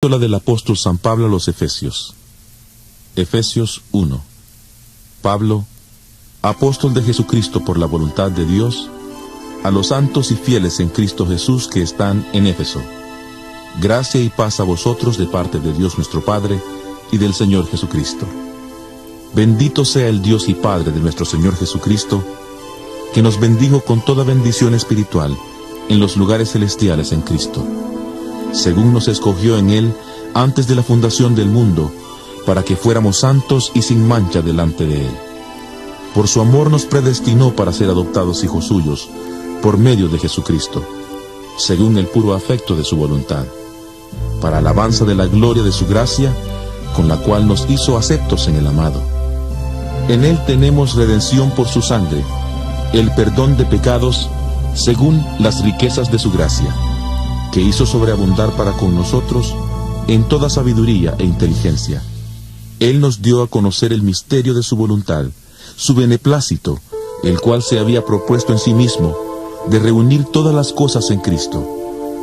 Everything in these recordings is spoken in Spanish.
Epístola del apóstol San Pablo a los Efesios. Efesios 1. Pablo, apóstol de Jesucristo por la voluntad de Dios, a los santos y fieles en Cristo Jesús que están en Éfeso. Gracia y paz a vosotros de parte de Dios nuestro Padre y del Señor Jesucristo. Bendito sea el Dios y Padre de nuestro Señor Jesucristo, que nos bendijo con toda bendición espiritual en los lugares celestiales en Cristo, según nos escogió en Él antes de la fundación del mundo, para que fuéramos santos y sin mancha delante de Él. Por su amor nos predestinó para ser adoptados hijos suyos, por medio de Jesucristo, según el puro afecto de su voluntad, para alabanza de la gloria de su gracia, con la cual nos hizo aceptos en el amado. En Él tenemos redención por su sangre, el perdón de pecados, según las riquezas de su gracia, que hizo sobreabundar para con nosotros en toda sabiduría e inteligencia. Él nos dio a conocer el misterio de su voluntad, su beneplácito, el cual se había propuesto en sí mismo, de reunir todas las cosas en Cristo,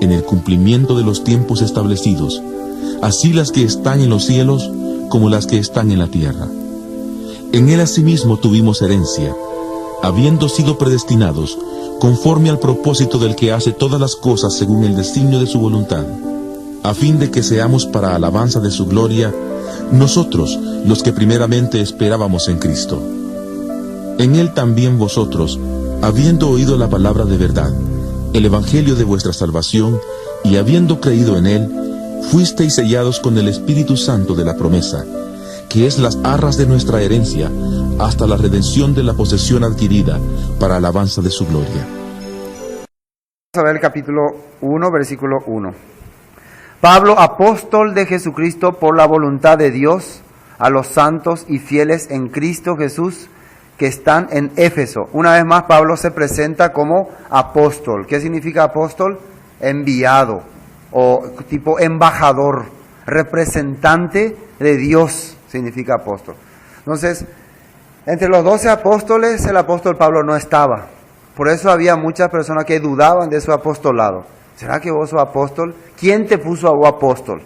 en el cumplimiento de los tiempos establecidos, así las que están en los cielos como las que están en la tierra. En Él asimismo tuvimos herencia, habiendo sido predestinados, conforme al propósito del que hace todas las cosas según el designio de su voluntad, a fin de que seamos para alabanza de su gloria, nosotros los que primeramente esperábamos en Cristo. En Él también vosotros, habiendo oído la palabra de verdad, el evangelio de vuestra salvación, y habiendo creído en Él, fuisteis sellados con el Espíritu Santo de la promesa, que es las arras de nuestra herencia, hasta la redención de la posesión adquirida, para alabanza de su gloria. Vamos a ver el capítulo 1, versículo 1. Pablo, apóstol de Jesucristo por la voluntad de Dios, a los santos y fieles en Cristo Jesús, que están en Éfeso. Una vez más, Pablo se presenta como apóstol. ¿Qué significa apóstol? Enviado, o tipo embajador, representante de Dios, significa apóstol. Entonces, entre los 12 apóstoles, el apóstol Pablo no estaba. Por eso había muchas personas que dudaban de su apostolado. ¿Será que vos sos apóstol? ¿Quién te puso a vos apóstol?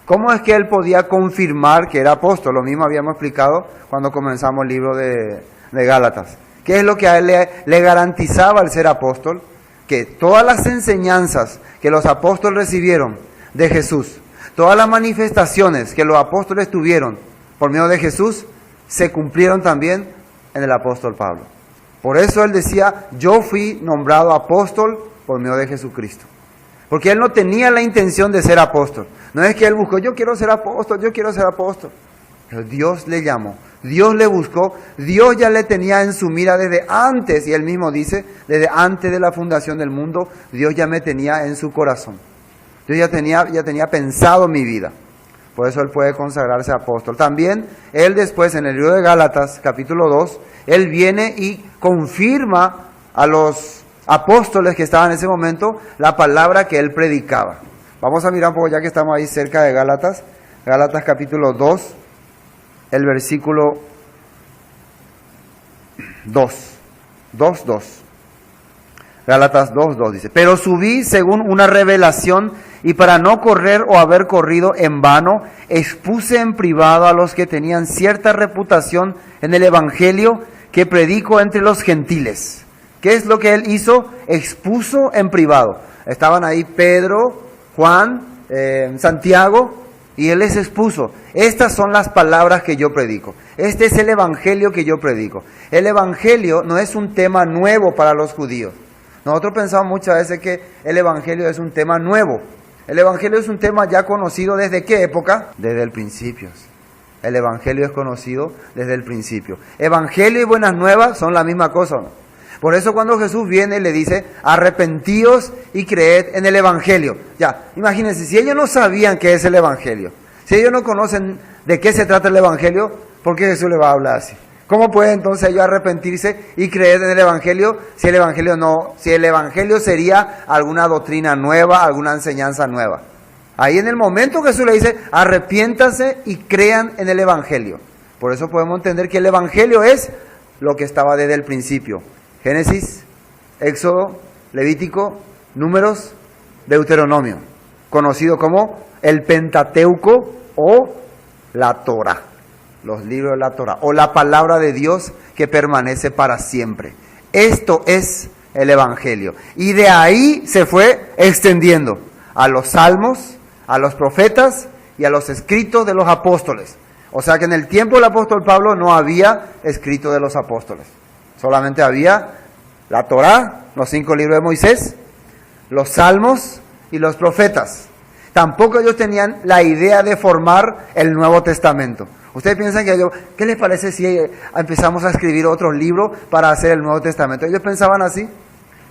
¿Cómo es que él podía confirmar que era apóstol? Lo mismo habíamos explicado cuando comenzamos el libro de Gálatas. ¿Qué es lo que a él le garantizaba el ser apóstol? Que todas las enseñanzas que los apóstoles recibieron de Jesús, todas las manifestaciones que los apóstoles tuvieron por medio de Jesús, se cumplieron también en el apóstol Pablo. Por eso él decía, yo fui nombrado apóstol por medio de Jesucristo. Porque él no tenía la intención de ser apóstol. No es que él buscó, yo quiero ser apóstol, yo quiero ser apóstol. Pero Dios le llamó, Dios le buscó, Dios ya le tenía en su mira desde antes, y él mismo dice, desde antes de la fundación del mundo, Dios ya me tenía en su corazón. Dios ya tenía pensado mi vida. Por eso él puede consagrarse apóstol. También él después en el libro de Gálatas, capítulo 2, él viene y confirma a los apóstoles que estaban en ese momento la palabra que él predicaba. Vamos a mirar un poco ya que estamos ahí cerca de Gálatas. Gálatas capítulo 2, el versículo 2. Gálatas 2:2 dice, pero subí según una revelación, y para no correr o haber corrido en vano, expuse en privado a los que tenían cierta reputación en el evangelio que predico entre los gentiles. ¿Qué es lo que él hizo? Expuso en privado. Estaban ahí Pedro, Juan, Santiago, y él les expuso. Estas son las palabras que yo predico. Este es el evangelio que yo predico. El evangelio no es un tema nuevo para los judíos. Nosotros pensamos muchas veces que el evangelio es un tema nuevo. El evangelio es un tema ya conocido ¿desde qué época? Desde el principio. El evangelio es conocido desde el principio. Evangelio y buenas nuevas son la misma cosa, ¿no? Por eso cuando Jesús viene le dice, arrepentíos y creed en el evangelio. Ya, imagínense, si ellos no sabían qué es el evangelio, si ellos no conocen de qué se trata el evangelio, ¿por qué Jesús le va a hablar así? ¿Cómo puede entonces ellos arrepentirse y creer en el evangelio si el evangelio sería alguna doctrina nueva, alguna enseñanza nueva? Ahí en el momento Jesús le dice, arrepiéntanse y crean en el evangelio. Por eso podemos entender que el evangelio es lo que estaba desde el principio. Génesis, Éxodo, Levítico, Números, Deuteronomio. conocido como el Pentateuco o la Torá, los libros de la Torá, o la palabra de Dios que permanece para siempre. Esto es el Evangelio. Y de ahí se fue extendiendo a los salmos, a los profetas y a los escritos de los apóstoles. O sea que en el tiempo del apóstol Pablo no había escrito de los apóstoles. Solamente había la Torá, los 5 libros de Moisés, los salmos y los profetas. Tampoco ellos tenían la idea de formar el Nuevo Testamento. Ustedes piensan que ¿qué les parece si empezamos a escribir otros libros para hacer el Nuevo Testamento? Ellos pensaban así.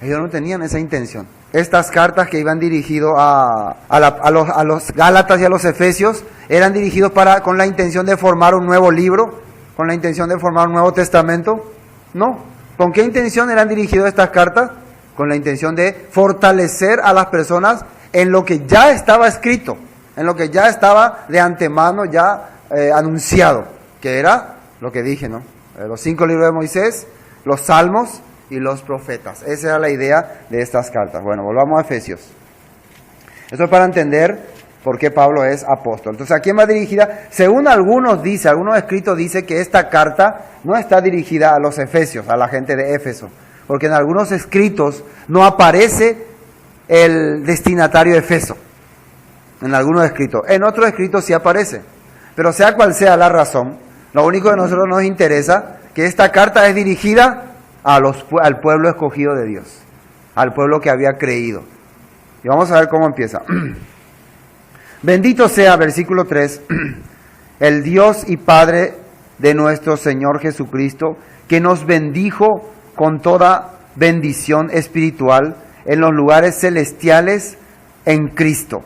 Ellos no tenían esa intención. Estas cartas que iban dirigidas a los Gálatas y a los Efesios eran dirigidos con la intención de formar un nuevo libro, con la intención de formar un Nuevo Testamento. No. ¿Con qué intención eran dirigidas estas cartas? Con la intención de fortalecer a las personas en lo que ya estaba escrito, en lo que ya estaba de antemano ya anunciado, que era lo que dije, ¿no? Los 5 libros de Moisés, los salmos y los profetas. Esa era la idea de estas cartas. Bueno, volvamos a Efesios. Esto es para entender por qué Pablo es apóstol. Entonces, ¿a quién va dirigida? Según algunos escritos dice que esta carta no está dirigida a los efesios, a la gente de Éfeso, porque en algunos escritos no aparece el destinatario Efeso. En algunos escritos. En otros escritos sí aparece. Pero sea cual sea la razón, lo único que a nosotros nos interesa que esta carta es dirigida al pueblo escogido de Dios, al pueblo que había creído. Y vamos a ver cómo empieza. Bendito sea, versículo 3, el Dios y Padre de nuestro Señor Jesucristo, que nos bendijo con toda bendición espiritual en los lugares celestiales en Cristo.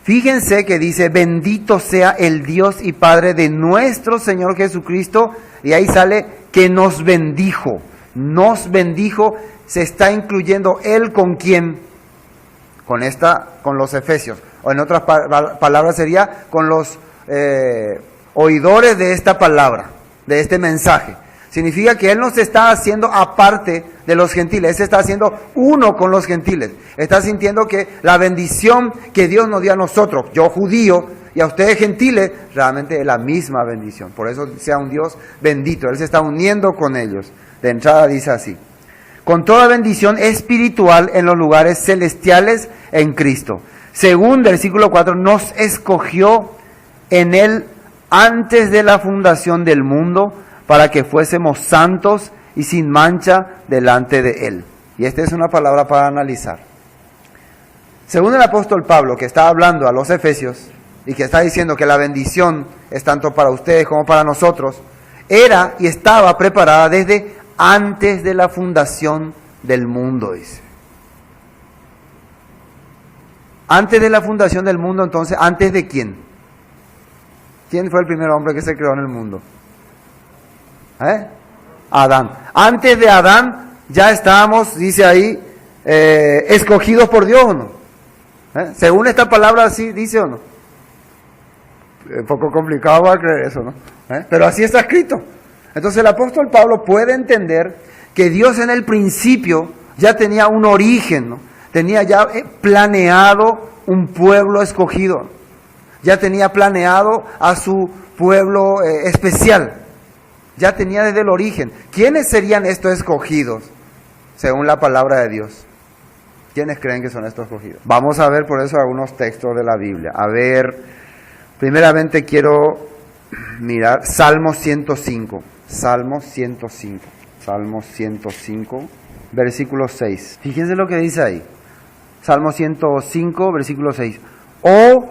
Fíjense que dice, bendito sea el Dios y Padre de nuestro Señor Jesucristo, y ahí sale que nos bendijo. Nos bendijo, se está incluyendo Él con quién, con los efesios, o en otras palabras sería con los oidores de esta palabra, de este mensaje. Significa que Él no se está haciendo aparte de los gentiles, Él se está haciendo uno con los gentiles. Está sintiendo que la bendición que Dios nos dio a nosotros, yo judío y a ustedes gentiles, realmente es la misma bendición. Por eso sea un Dios bendito, Él se está uniendo con ellos. De entrada dice así, con toda bendición espiritual en los lugares celestiales en Cristo. Según versículo 4, nos escogió en Él antes de la fundación del mundo, para que fuésemos santos y sin mancha delante de Él. Y esta es una palabra para analizar. Según el apóstol Pablo, que está hablando a los efesios, y que está diciendo que la bendición es tanto para ustedes como para nosotros, era y estaba preparada desde antes de la fundación del mundo, dice. Antes de la fundación del mundo, entonces, ¿antes de quién? ¿Quién fue el primer hombre que se creó en el mundo? Adán. Antes de Adán ya estábamos, dice ahí, escogidos por Dios, ¿o no? Según esta palabra así, dice o no. Un poco complicado para creer eso, ¿no? Pero así está escrito. Entonces el apóstol Pablo puede entender que Dios en el principio ya tenía un origen, ¿no? Tenía ya planeado un pueblo escogido. Ya tenía planeado a su pueblo especial. Ya tenía desde el origen. ¿Quiénes serían estos escogidos? Según la palabra de Dios. ¿Quiénes creen que son estos escogidos? Vamos a ver por eso algunos textos de la Biblia. A ver, primeramente quiero mirar Salmo 105. Salmo 105. Salmo 105, versículo 6. Fíjense lo que dice ahí. Salmo 105, versículo 6. Oh,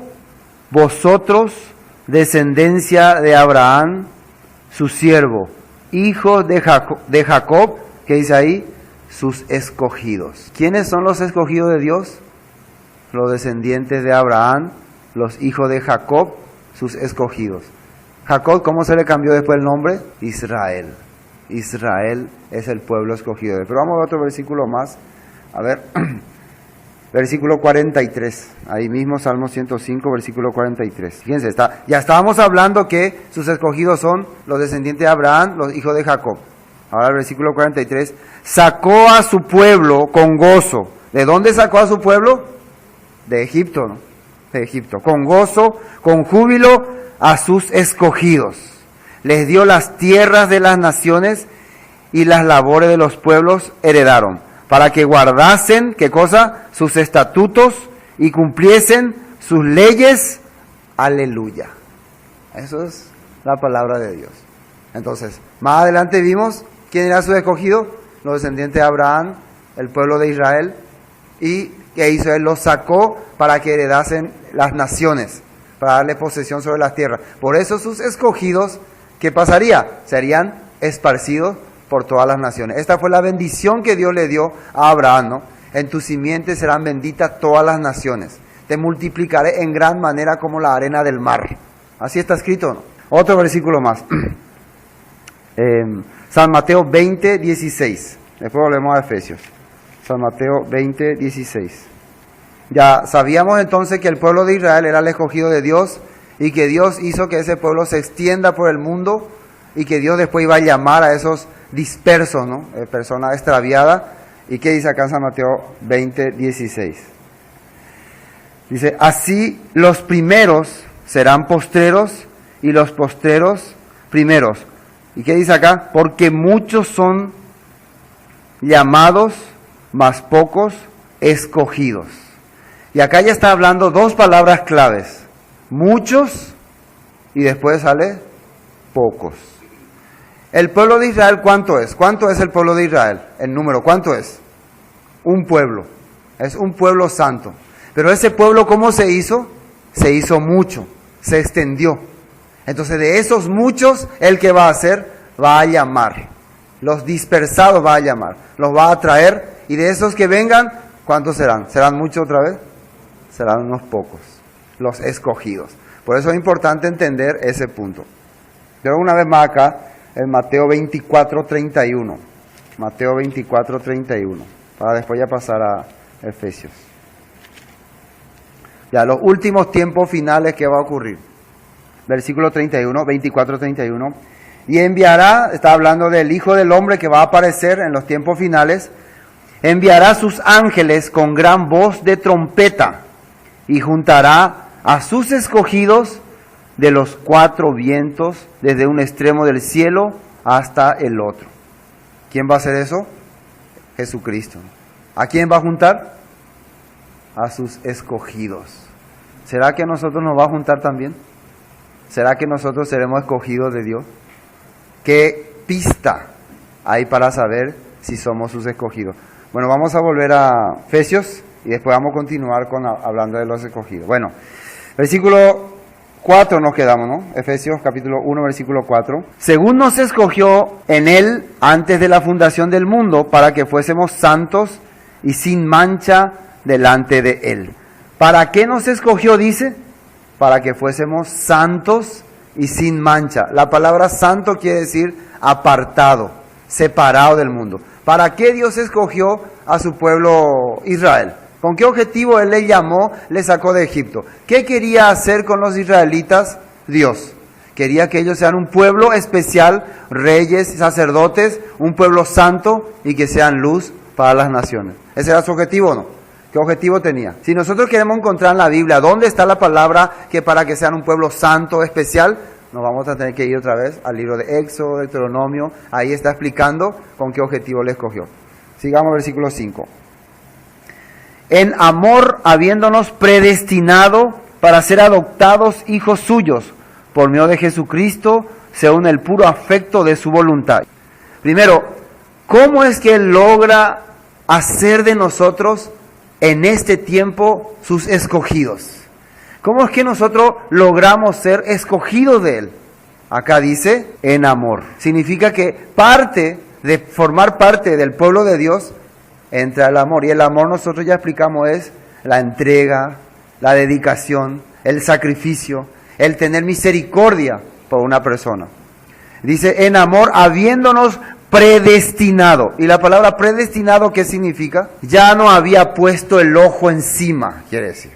vosotros, descendencia de Abraham, su siervo, hijos de Jacob, ¿qué dice ahí? Sus escogidos. ¿Quiénes son los escogidos de Dios? Los descendientes de Abraham, los hijos de Jacob, sus escogidos. Jacob, ¿cómo se le cambió después el nombre? Israel. Israel es el pueblo escogido. Pero vamos a otro versículo más. A ver, versículo 43. Ahí mismo, Salmo 105, versículo 43. Fíjense, ya estábamos hablando que sus escogidos son los descendientes de Abraham, los hijos de Jacob. Ahora el versículo 43. Sacó a su pueblo con gozo. ¿De dónde sacó a su pueblo? De Egipto, ¿no? de Egipto, con gozo, con júbilo a sus escogidos. Les dio las tierras de las naciones y las labores de los pueblos heredaron, para que guardasen, ¿qué cosa? Sus estatutos y cumpliesen sus leyes. Aleluya. Eso es la palabra de Dios. Entonces, más adelante vimos quién era su escogido, los descendientes de Abraham, el pueblo de Israel, y que hizo él, los sacó para que heredasen las naciones, para darle posesión sobre las tierras. Por eso sus escogidos, ¿qué pasaría? Serían esparcidos por todas las naciones. Esta fue la bendición que Dios le dio a Abraham, ¿no? En tu simiente serán benditas todas las naciones. Te multiplicaré en gran manera como la arena del mar. Así está escrito, ¿no? Otro versículo más. San Mateo 20, 16. Después volvemos a Efesios. San Mateo 20, 16. Ya sabíamos entonces que el pueblo de Israel era el escogido de Dios y que Dios hizo que ese pueblo se extienda por el mundo y que Dios después iba a llamar a esos dispersos, ¿no? Personas extraviadas. ¿Y qué dice acá en San Mateo 20, 16? Dice, así los primeros serán postreros y los postreros primeros. ¿Y qué dice acá? Porque muchos son llamados, mas pocos escogidos. Y acá ya está hablando dos palabras claves. Muchos y después sale pocos. El pueblo de Israel, ¿cuánto es? ¿Cuánto es el pueblo de Israel? El número, ¿cuánto es? Un pueblo. Es un pueblo santo. Pero ese pueblo, ¿cómo se hizo? Se hizo mucho, se extendió. Entonces de esos muchos, ¿el que va a hacer? Va a llamar. Los dispersados va a llamar. Los va a traer. Y de esos que vengan, ¿cuántos serán? ¿Serán muchos otra vez? Serán unos pocos. Los escogidos. Por eso es importante entender ese punto. Pero una vez más acá, en Mateo 24, 31. Mateo 24, 31. Para después ya pasar a Efesios. Ya, los últimos tiempos finales que va a ocurrir. Versículo 31, 24, 31. Y enviará, está hablando del Hijo del Hombre que va a aparecer en los tiempos finales, enviará sus ángeles con gran voz de trompeta y juntará a sus escogidos de los cuatro vientos, desde un extremo del cielo hasta el otro. ¿Quién va a hacer eso? Jesucristo. ¿A quién va a juntar? A sus escogidos. ¿Será que a nosotros nos va a juntar también? ¿Será que nosotros seremos escogidos de Dios? ¿Qué pista hay para saber si somos sus escogidos? Bueno, vamos a volver a Efesios y después vamos a continuar hablando de los escogidos. Bueno, versículo 4 nos quedamos, ¿no? Efesios capítulo 1, versículo 4. Según nos escogió en Él antes de la fundación del mundo para que fuésemos santos y sin mancha delante de Él. ¿Para qué nos escogió? Dice, para que fuésemos santos y sin mancha. La palabra santo quiere decir apartado, separado del mundo. ¿Para qué Dios escogió a su pueblo Israel? ¿Con qué objetivo Él le llamó, le sacó de Egipto? ¿Qué quería hacer con los israelitas? Dios quería que ellos sean un pueblo especial, reyes, sacerdotes, un pueblo santo y que sean luz para las naciones. ¿Ese era su objetivo o no? ¿Qué objetivo tenía? Si nosotros queremos encontrar en la Biblia dónde está la palabra que para que sean un pueblo santo, especial, nos vamos a tener que ir otra vez al libro de Éxodo, Deuteronomio. Ahí está explicando con qué objetivo le escogió. Sigamos versículo 5. En amor, habiéndonos predestinado para ser adoptados hijos suyos, por medio de Jesucristo, según el puro afecto de su voluntad. Primero, ¿cómo es que Él logra hacer de nosotros en este tiempo sus escogidos? ¿Cómo es que nosotros logramos ser escogidos de Él? Acá dice, en amor. Significa que parte de formar parte del pueblo de Dios entra el amor. Y el amor, nosotros ya explicamos, es la entrega, la dedicación, el sacrificio, el tener misericordia por una persona. Dice, en amor, habiéndonos predestinado. Y la palabra predestinado, ¿qué significa? Ya no había puesto el ojo encima, quiere decir.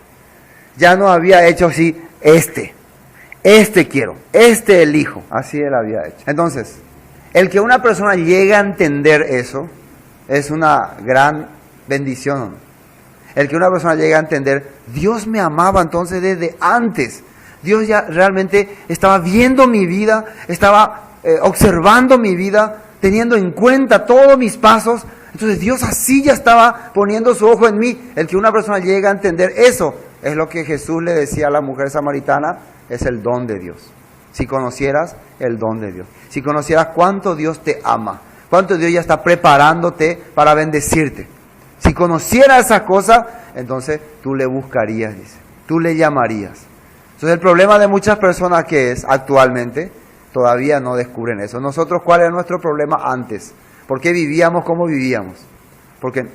Ya no había hecho así, este quiero, este elijo. Así Él había hecho. Entonces, el que una persona llegue a entender eso, es una gran bendición. el que una persona llegue a entender, Dios me amaba entonces desde antes. Dios ya realmente estaba viendo mi vida, estaba observando mi vida, teniendo en cuenta todos mis pasos. Entonces Dios así ya estaba poniendo su ojo en mí. El que una persona llegue a entender eso, es lo que Jesús le decía a la mujer samaritana, es el don de Dios. Si conocieras el don de Dios, si conocieras cuánto Dios te ama, cuánto Dios ya está preparándote para bendecirte. Si conocieras esas cosas, entonces tú le buscarías, dice, tú le llamarías. Entonces el problema de muchas personas que es actualmente, todavía no descubren eso. Nosotros, ¿cuál era nuestro problema antes? ¿Por qué vivíamos como vivíamos? Porque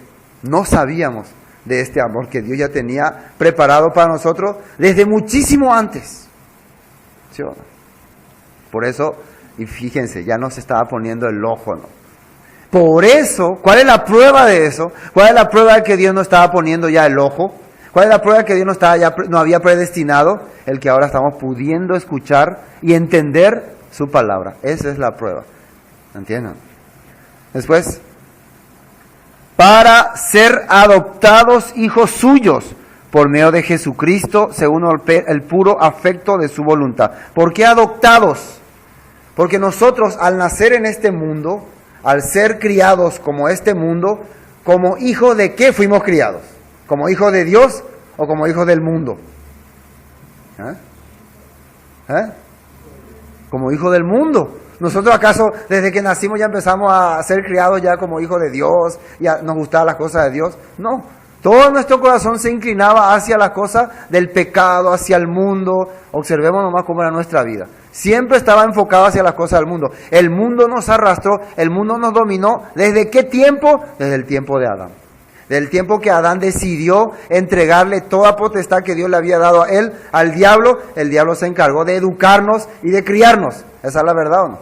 no sabíamos de este amor que Dios ya tenía preparado para nosotros desde muchísimo antes. ¿Sí o no? Por eso, y fíjense, ya nos estaba poniendo el ojo, ¿no? Por eso, ¿cuál es la prueba de eso? ¿Cuál es la prueba de que Dios no estaba poniendo ya el ojo? ¿Cuál es la prueba de que Dios no había predestinado? El que ahora estamos pudiendo escuchar y entender su palabra. Esa es la prueba. ¿Entienden? Después, para ser adoptados hijos suyos por medio de Jesucristo, según el puro afecto de su voluntad. ¿Por qué adoptados? Porque nosotros, al nacer en este mundo, al ser criados como este mundo, como hijos de qué fuimos criados, como hijos de Dios o como hijos del mundo. Como hijos del mundo. ¿Nosotros acaso desde que nacimos ya empezamos a ser criados ya como hijos de Dios? ¿Ya nos gustaban las cosas de Dios? No. Todo nuestro corazón se inclinaba hacia las cosas del pecado, hacia el mundo. Observemos nomás cómo era nuestra vida. Siempre estaba enfocado hacia las cosas del mundo. El mundo nos arrastró, el mundo nos dominó. ¿Desde qué tiempo? Desde el tiempo de Adán. Del tiempo que Adán decidió entregarle toda potestad que Dios le había dado a él, al diablo, el diablo se encargó de educarnos y de criarnos. ¿Esa es la verdad o no?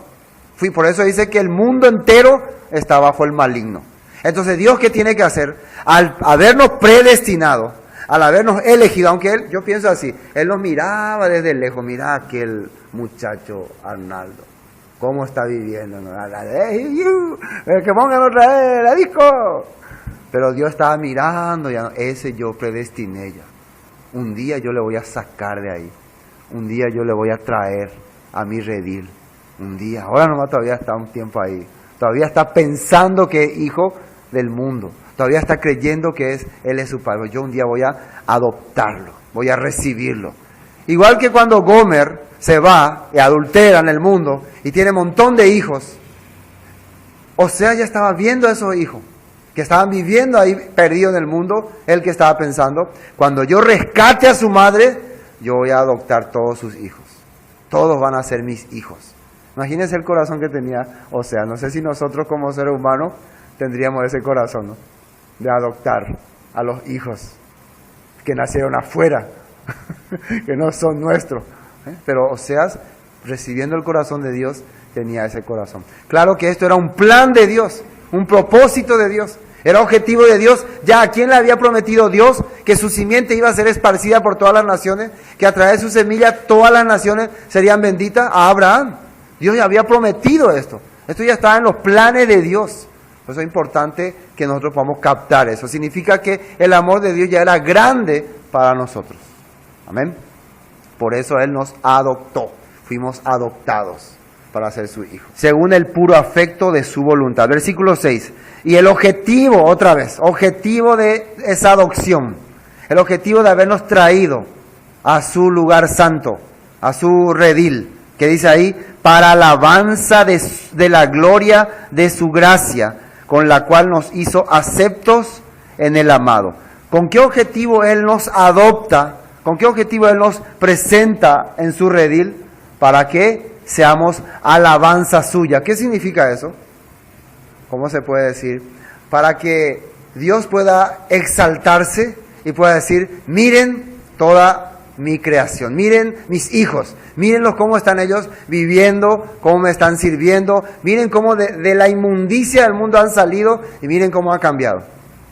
Por eso dice que el mundo entero está bajo el maligno. Entonces, ¿Dios qué tiene que hacer? Al habernos predestinado, al habernos elegido, aunque Él, yo pienso así, Él nos miraba desde lejos, mira aquel muchacho Arnaldo, cómo está viviendo, ¿no? Que pongan otra vez la disco. Pero Dios estaba mirando, ya, ese yo predestiné ya. Un día yo le voy a sacar de ahí. Un día yo le voy a traer a mi redil. Un día, ahora nomás todavía está un tiempo ahí. Todavía está pensando que es hijo del mundo. Todavía está creyendo que él es su padre. Yo un día voy a adoptarlo, voy a recibirlo. Igual que cuando Gomer se va y adultera en el mundo y tiene un montón de hijos. O sea, ya estaba viendo a esos hijos que estaban viviendo ahí perdidos en el mundo. Él que estaba pensando, cuando yo rescate a su madre, yo voy a adoptar todos sus hijos. Todos van a ser mis hijos. Imagínense el corazón que tenía. O sea, no sé si nosotros como seres humanos tendríamos ese corazón, ¿no? De adoptar a los hijos que nacieron afuera, que no son nuestros. Pero Oseas, recibiendo el corazón de Dios, tenía ese corazón. Claro que esto era un plan de Dios, un propósito de Dios, era objetivo de Dios. Ya a quién le había prometido Dios que su simiente iba a ser esparcida por todas las naciones, que a través de su semilla todas las naciones serían benditas. A Abraham. Dios ya había prometido esto. Esto ya estaba en los planes de Dios. Por eso es importante que nosotros podamos captar eso. Significa que el amor de Dios ya era grande para nosotros. Amén. Por eso Él nos adoptó. Fuimos adoptados para ser su hijo, según el puro afecto de su voluntad. Versículo 6. Y el objetivo, otra vez, objetivo de esa adopción, el objetivo de habernos traído a su lugar santo, a su redil, que dice ahí, para alabanza de la gloria de su gracia, con la cual nos hizo aceptos en el amado. ¿Con qué objetivo Él nos adopta? ¿Con qué objetivo Él nos presenta en su redil? Para que seamos alabanza suya. ¿Qué significa eso? ¿Cómo se puede decir? Para que Dios pueda exaltarse y pueda decir, miren toda mi creación, miren mis hijos, mírenlos cómo están ellos viviendo, cómo me están sirviendo, miren cómo de la inmundicia del mundo han salido y miren cómo ha cambiado.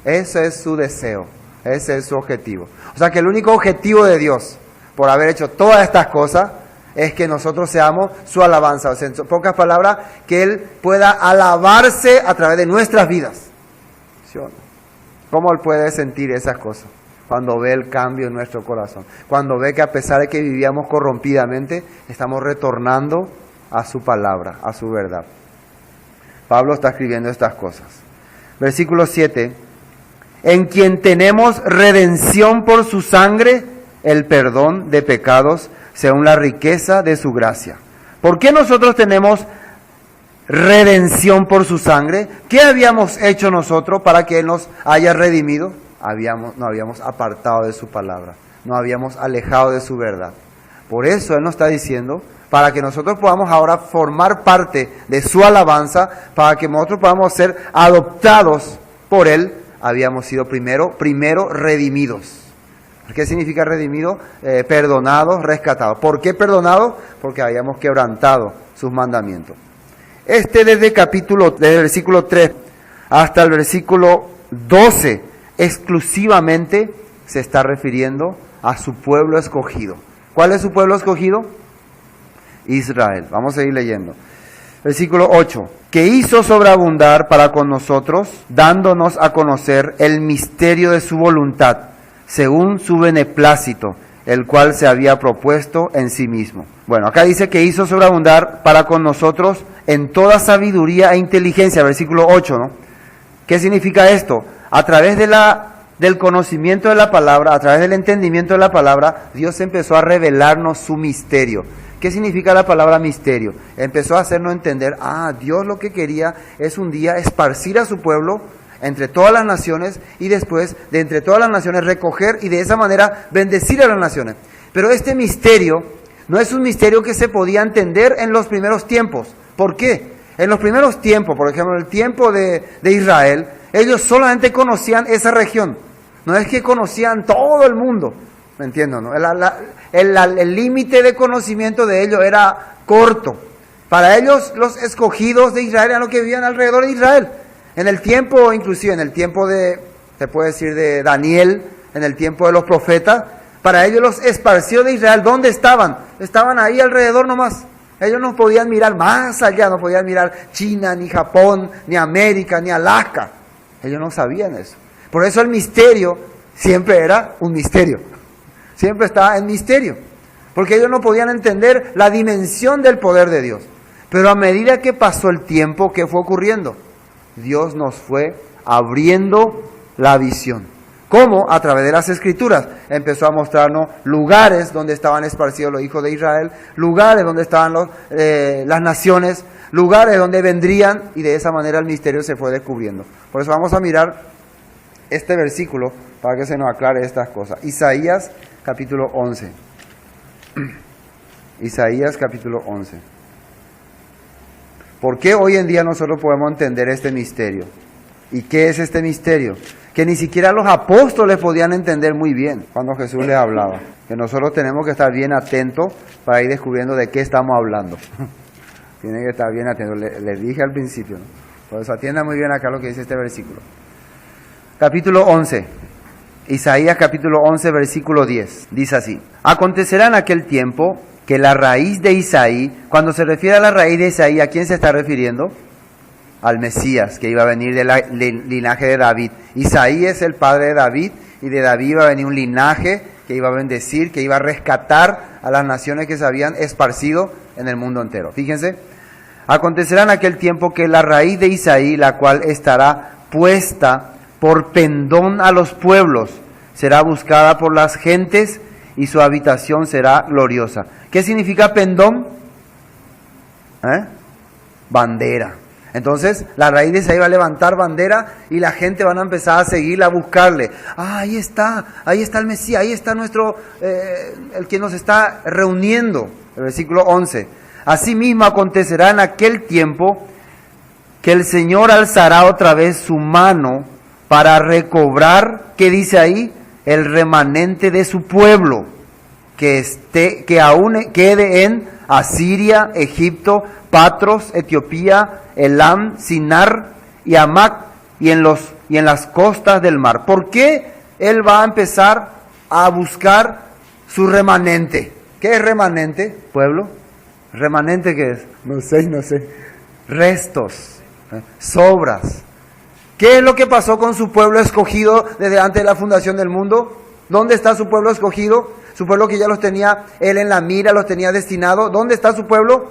Ese es su deseo, ese es su objetivo. O sea que el único objetivo de Dios por haber hecho todas estas cosas es que nosotros seamos su alabanza. O sea, en pocas palabras, que Él pueda alabarse a través de nuestras vidas. ¿Sí o no? ¿Cómo él puede sentir esas cosas? Cuando ve el cambio en nuestro corazón. Cuando ve que a pesar de que vivíamos corrompidamente, estamos retornando a su palabra, a su verdad. Pablo está escribiendo estas cosas. Versículo 7. En quien tenemos redención por su sangre, el perdón de pecados, según la riqueza de su gracia. ¿Por qué nosotros tenemos redención por su sangre? ¿Qué habíamos hecho nosotros para que Él nos haya redimido? Nos habíamos apartado de su palabra, nos habíamos alejado de su verdad. Por eso Él nos está diciendo, para que nosotros podamos ahora formar parte de su alabanza, para que nosotros podamos ser adoptados por Él, habíamos sido primero redimidos. ¿Qué significa redimido? Perdonados, rescatados. ¿Por qué perdonados? Porque habíamos quebrantado sus mandamientos. Desde el versículo 3 hasta el versículo 12, exclusivamente se está refiriendo a su pueblo escogido. ¿Cuál es su pueblo escogido? Israel. Vamos a seguir leyendo. Versículo 8. Que hizo sobreabundar para con nosotros, dándonos a conocer el misterio de su voluntad, según su beneplácito, el cual se había propuesto en sí mismo. Bueno, acá dice que hizo sobreabundar para con nosotros en toda sabiduría e inteligencia, versículo 8, ¿no? ¿Qué significa esto? A través del conocimiento de la palabra, a través del entendimiento de la palabra, Dios empezó a revelarnos su misterio. ¿Qué significa la palabra misterio? Empezó a hacernos entender, Dios lo que quería es un día esparcir a su pueblo entre todas las naciones y después de entre todas las naciones recoger y de esa manera bendecir a las naciones. Pero este misterio no es un misterio que se podía entender en los primeros tiempos. ¿Por qué? En los primeros tiempos, por ejemplo, el tiempo de Israel, ellos solamente conocían esa región. No es que conocían todo el mundo, ¿me entiendes? ¿No? El límite de conocimiento de ellos era corto. Para ellos, los escogidos de Israel eran los que vivían alrededor de Israel. En el tiempo, inclusive en el tiempo se puede decir de Daniel, en el tiempo de los profetas, para ellos los esparcidos de Israel, ¿dónde estaban? Estaban ahí alrededor nomás. Ellos no podían mirar más allá, no podían mirar China, ni Japón, ni América, ni Alaska. Ellos no sabían eso. Por eso el misterio siempre era un misterio. Siempre estaba en misterio. Porque ellos no podían entender la dimensión del poder de Dios. Pero a medida que pasó el tiempo, ¿qué fue ocurriendo? Dios nos fue abriendo la visión. ¿Cómo? A través de las Escrituras. Empezó a mostrarnos lugares donde estaban esparcidos los hijos de Israel, lugares donde estaban las naciones, lugares donde vendrían, y de esa manera el misterio se fue descubriendo. Por eso vamos a mirar este versículo para que se nos aclare estas cosas. Isaías capítulo 11. Isaías capítulo 11. ¿Por qué hoy en día nosotros podemos entender este misterio? ¿Y qué es este misterio? Que ni siquiera los apóstoles podían entender muy bien cuando Jesús les hablaba. Que nosotros tenemos que estar bien atentos para ir descubriendo de qué estamos hablando. Tienen que estar bien atentos. Les dije al principio, ¿no? Por eso atiendan muy bien acá lo que dice este versículo. Capítulo 11. Isaías capítulo 11, versículo 10. Dice así. Acontecerá en aquel tiempo que la raíz de Isaí, cuando se refiere a la raíz de Isaí, ¿a quién se está refiriendo? Al Mesías, que iba a venir del linaje de David. Isaí es el padre de David, y de David iba a venir un linaje que iba a bendecir, que iba a rescatar a las naciones que se habían esparcido en el mundo entero. Fíjense, acontecerá en aquel tiempo que la raíz de Isaí, la cual estará puesta por pendón a los pueblos, será buscada por las gentes, y su habitación será gloriosa. ¿Qué significa pendón? Bandera. Entonces, la raíz de Isaí va a levantar bandera y la gente van a empezar a seguirla, a buscarle. Ahí está el Mesías, ahí está el que nos está reuniendo. El versículo 11. Asimismo acontecerá en aquel tiempo que el Señor alzará otra vez su mano para recobrar, ¿qué dice ahí? El remanente de su pueblo, que aún quede en Asiria, Egipto, Patros, Etiopía, Elam, Sinar y Hamac, y en las costas del mar. ¿Por qué él va a empezar a buscar su remanente? ¿Qué es remanente, pueblo? ¿Remanente qué es? No sé. Restos, sobras. ¿Qué es lo que pasó con su pueblo escogido desde antes de la fundación del mundo? ¿Dónde está su pueblo escogido? Su pueblo que ya los tenía Él en la mira, los tenía destinado. ¿Dónde está su pueblo?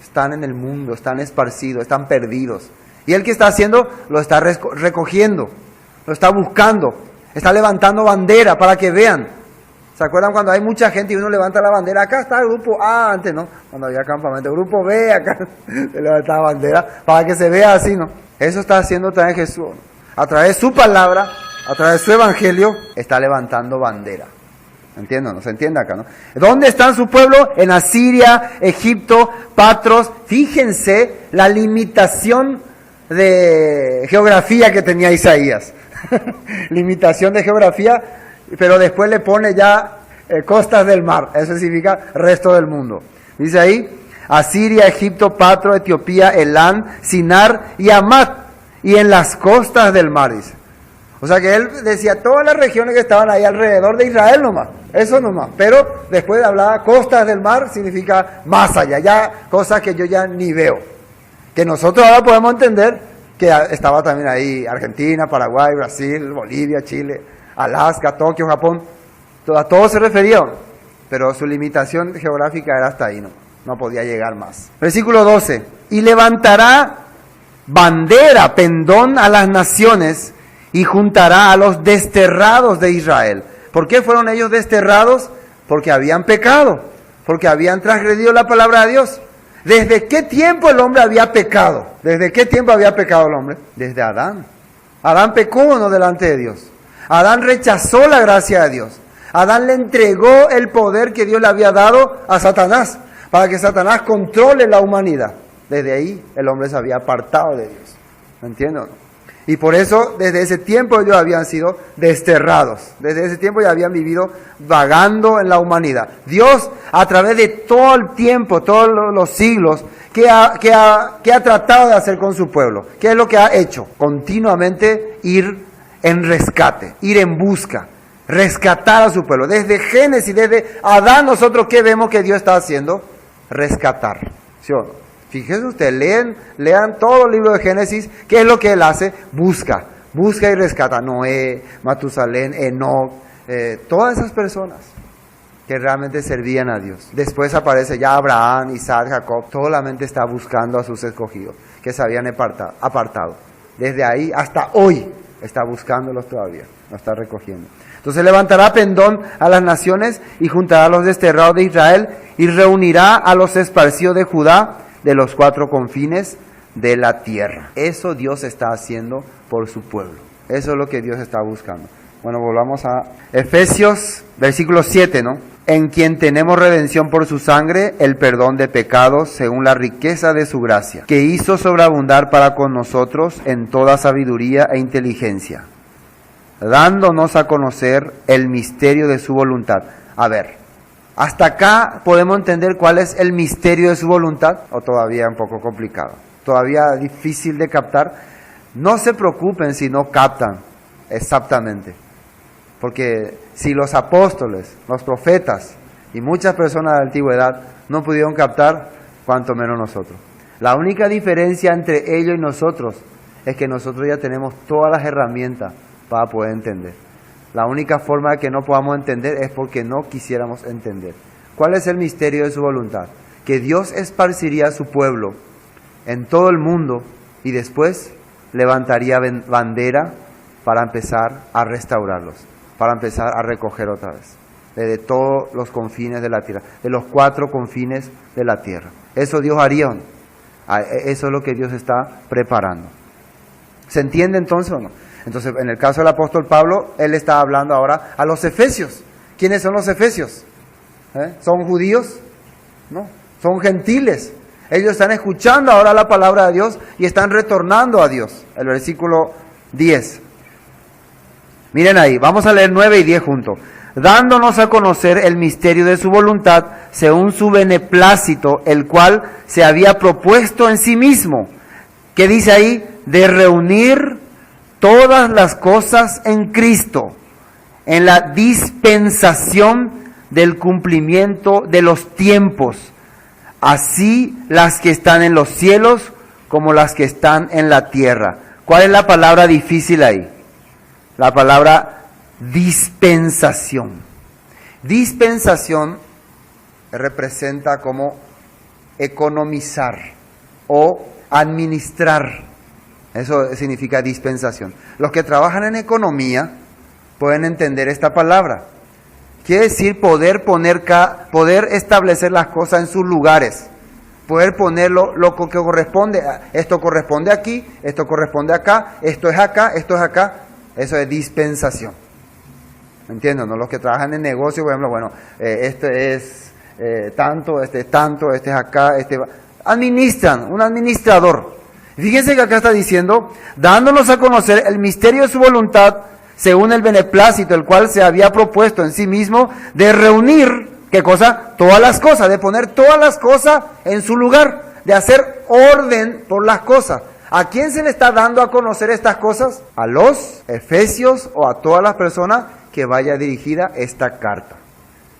Están en el mundo, están esparcidos, están perdidos. ¿Y Él qué está haciendo? Lo está recogiendo, lo está buscando, está levantando bandera para que vean. ¿Se acuerdan cuando hay mucha gente y uno levanta la bandera? Acá está el grupo A, antes no, cuando había campamento, grupo B, acá se levanta la bandera para que se vea así, ¿no? Eso está haciendo a través de Jesús, ¿no? A través de su palabra, a través de su evangelio, está levantando bandera. ¿Entienden? ¿No se entiende acá, no? ¿Dónde está su pueblo? En Asiria, Egipto, Patros. Fíjense la limitación de geografía que tenía Isaías. Limitación de geografía, pero después le pone ya costas del mar. Eso significa resto del mundo. Dice ahí, Asiria, Egipto, Patro, Etiopía, Elán, Sinar y Amat, y en las costas del mar, dice. O sea que él decía todas las regiones que estaban ahí alrededor de Israel nomás, eso nomás. Pero después hablaba costas del mar, significa más allá, ya cosas que yo ya ni veo. Que nosotros ahora podemos entender que estaba también ahí Argentina, Paraguay, Brasil, Bolivia, Chile, Alaska, Tokio, Japón. A todos se referían, pero su limitación geográfica era hasta ahí, no podía llegar más. Versículo 12. Y levantará bandera, pendón a las naciones, y juntará a los desterrados de Israel. ¿Por qué fueron ellos desterrados? Porque habían pecado, porque habían transgredido la palabra de Dios. ¿Desde qué tiempo el hombre había pecado? ¿Desde qué tiempo había pecado el hombre? Desde Adán. Adán pecó no delante de Dios. Adán rechazó la gracia de Dios. Adán le entregó el poder que Dios le había dado a Satanás, para que Satanás controle la humanidad. Desde ahí el hombre se había apartado de Dios. ¿Me entienden o no? Y por eso, desde ese tiempo ellos habían sido desterrados. Desde ese tiempo ya habían vivido vagando en la humanidad. Dios, a través de todo el tiempo, todos los siglos, ¿qué ha tratado de hacer con su pueblo? ¿Qué es lo que ha hecho? Continuamente ir en rescate, ir en busca, rescatar a su pueblo. Desde Génesis, desde Adán, nosotros ¿qué vemos que Dios está haciendo? Rescatar. ¿Sí o no? Fíjense ustedes, lean todo el libro de Génesis. ¿Qué es lo que Él hace? Busca y rescata. Noé, Matusalén, Enoc, todas esas personas que realmente servían a Dios. Después aparece ya Abraham, Isaac, Jacob. Solamente está buscando a sus escogidos que se habían apartado. Desde ahí hasta hoy está buscándolos todavía, lo está recogiendo. Entonces levantará pendón a las naciones y juntará a los desterrados de Israel y reunirá a los esparcidos de Judá de los 4 confines de la tierra. Eso Dios está haciendo por su pueblo. Eso es lo que Dios está buscando. Bueno, volvamos a Efesios, versículo 7, ¿no? En quien tenemos redención por su sangre, el perdón de pecados, según la riqueza de su gracia, que hizo sobreabundar para con nosotros en toda sabiduría e inteligencia, dándonos a conocer el misterio de su voluntad. A ver, ¿hasta acá podemos entender cuál es el misterio de su voluntad? ¿O todavía un poco complicado? ¿Todavía difícil de captar? No se preocupen si no captan exactamente. Porque si los apóstoles, los profetas y muchas personas de la antigüedad no pudieron captar, cuanto menos nosotros. La única diferencia entre ellos y nosotros es que nosotros ya tenemos todas las herramientas para poder entender. La única forma de que no podamos entender es porque no quisiéramos entender. ¿Cuál es el misterio de su voluntad? Que Dios esparciría a su pueblo en todo el mundo y después levantaría bandera para empezar a restaurarlos, para empezar a recoger otra vez, desde todos los confines de la tierra, de los 4 confines de la tierra. Eso Dios haría. Eso es lo que Dios está preparando. ¿Se entiende entonces o no? Entonces, en el caso del apóstol Pablo, él está hablando ahora a los efesios. ¿Quiénes son los efesios? ¿Son judíos? No, son gentiles. Ellos están escuchando ahora la palabra de Dios y están retornando a Dios. El versículo 10. Miren ahí, vamos a leer 9 y 10 juntos. Dándonos a conocer el misterio de su voluntad, según su beneplácito, el cual se había propuesto en sí mismo. ¿Qué dice ahí? De reunir todas las cosas en Cristo, en la dispensación del cumplimiento de los tiempos, así las que están en los cielos como las que están en la tierra. ¿Cuál es la palabra difícil ahí? La palabra dispensación. Dispensación representa como economizar o administrar. Eso significa dispensación. Los que trabajan en economía pueden entender esta palabra. Quiere decir poder establecer las cosas en sus lugares. Poder poner lo que corresponde. Esto corresponde aquí, esto corresponde acá, esto es acá, esto es acá. Eso es dispensación. ¿Me entienden? ¿No? Los que trabajan en negocio, por ejemplo, bueno, este es tanto, este es acá, administran, un administrador. Fíjense que acá está diciendo, dándonos a conocer el misterio de su voluntad, según el beneplácito, el cual se había propuesto en sí mismo, de reunir, ¿qué cosa? Todas las cosas, de poner todas las cosas en su lugar, de hacer orden por las cosas. ¿A quién se le está dando a conocer estas cosas? A los efesios o a todas las personas que vaya dirigida esta carta.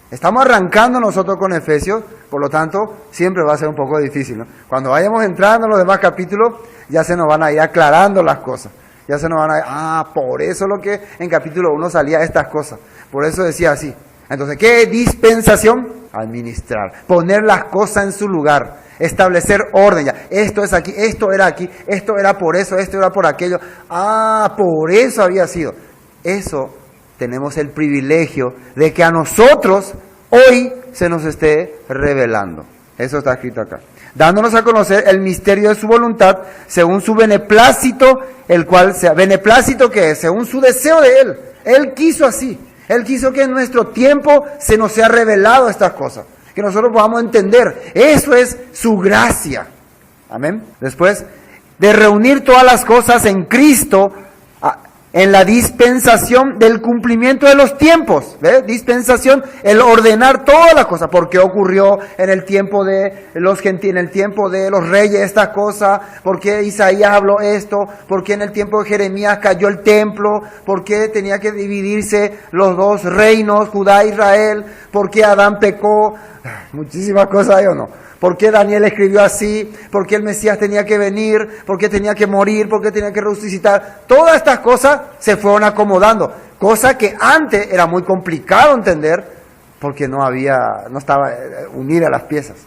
Estamos arrancando nosotros con Efesios, por lo tanto, siempre va a ser un poco difícil, ¿no? Cuando vayamos entrando en los demás capítulos, ya se nos van a ir aclarando las cosas. Ya se nos van a ir, por eso lo que en capítulo 1 salía estas cosas. Por eso decía así. Entonces, ¿qué es dispensación? Administrar, poner las cosas en su lugar, establecer orden. Ya, esto es aquí, esto era por eso, esto era por aquello. Por eso había sido. Eso tenemos el privilegio de que a nosotros hoy se nos esté revelando. Eso está escrito acá. Dándonos a conocer el misterio de su voluntad, según su beneplácito, el cual sea, beneplácito que es, según su deseo de Él. Él quiso así. Él quiso que en nuestro tiempo se nos sea revelado estas cosas, que nosotros podamos entender. Eso es su gracia. Amén. Después, de reunir todas las cosas en Cristo, en la dispensación del cumplimiento de los tiempos. ¿Ves? Dispensación, el ordenar todas las cosas. ¿Por qué ocurrió en el tiempo de los gentiles, en el tiempo de los reyes estas cosas? ¿Por qué Isaías habló esto? ¿Por qué en el tiempo de Jeremías cayó el templo? ¿Por qué tenía que dividirse los dos reinos, Judá e Israel? ¿Por qué Adán pecó? Muchísimas cosas hay, ¿o no? ¿Por qué Daniel escribió así? ¿Por qué el Mesías tenía que venir? ¿Por qué tenía que morir? ¿Por qué tenía que resucitar? Todas estas cosas se fueron acomodando. Cosa que antes era muy complicado entender porque no estaba unida las piezas.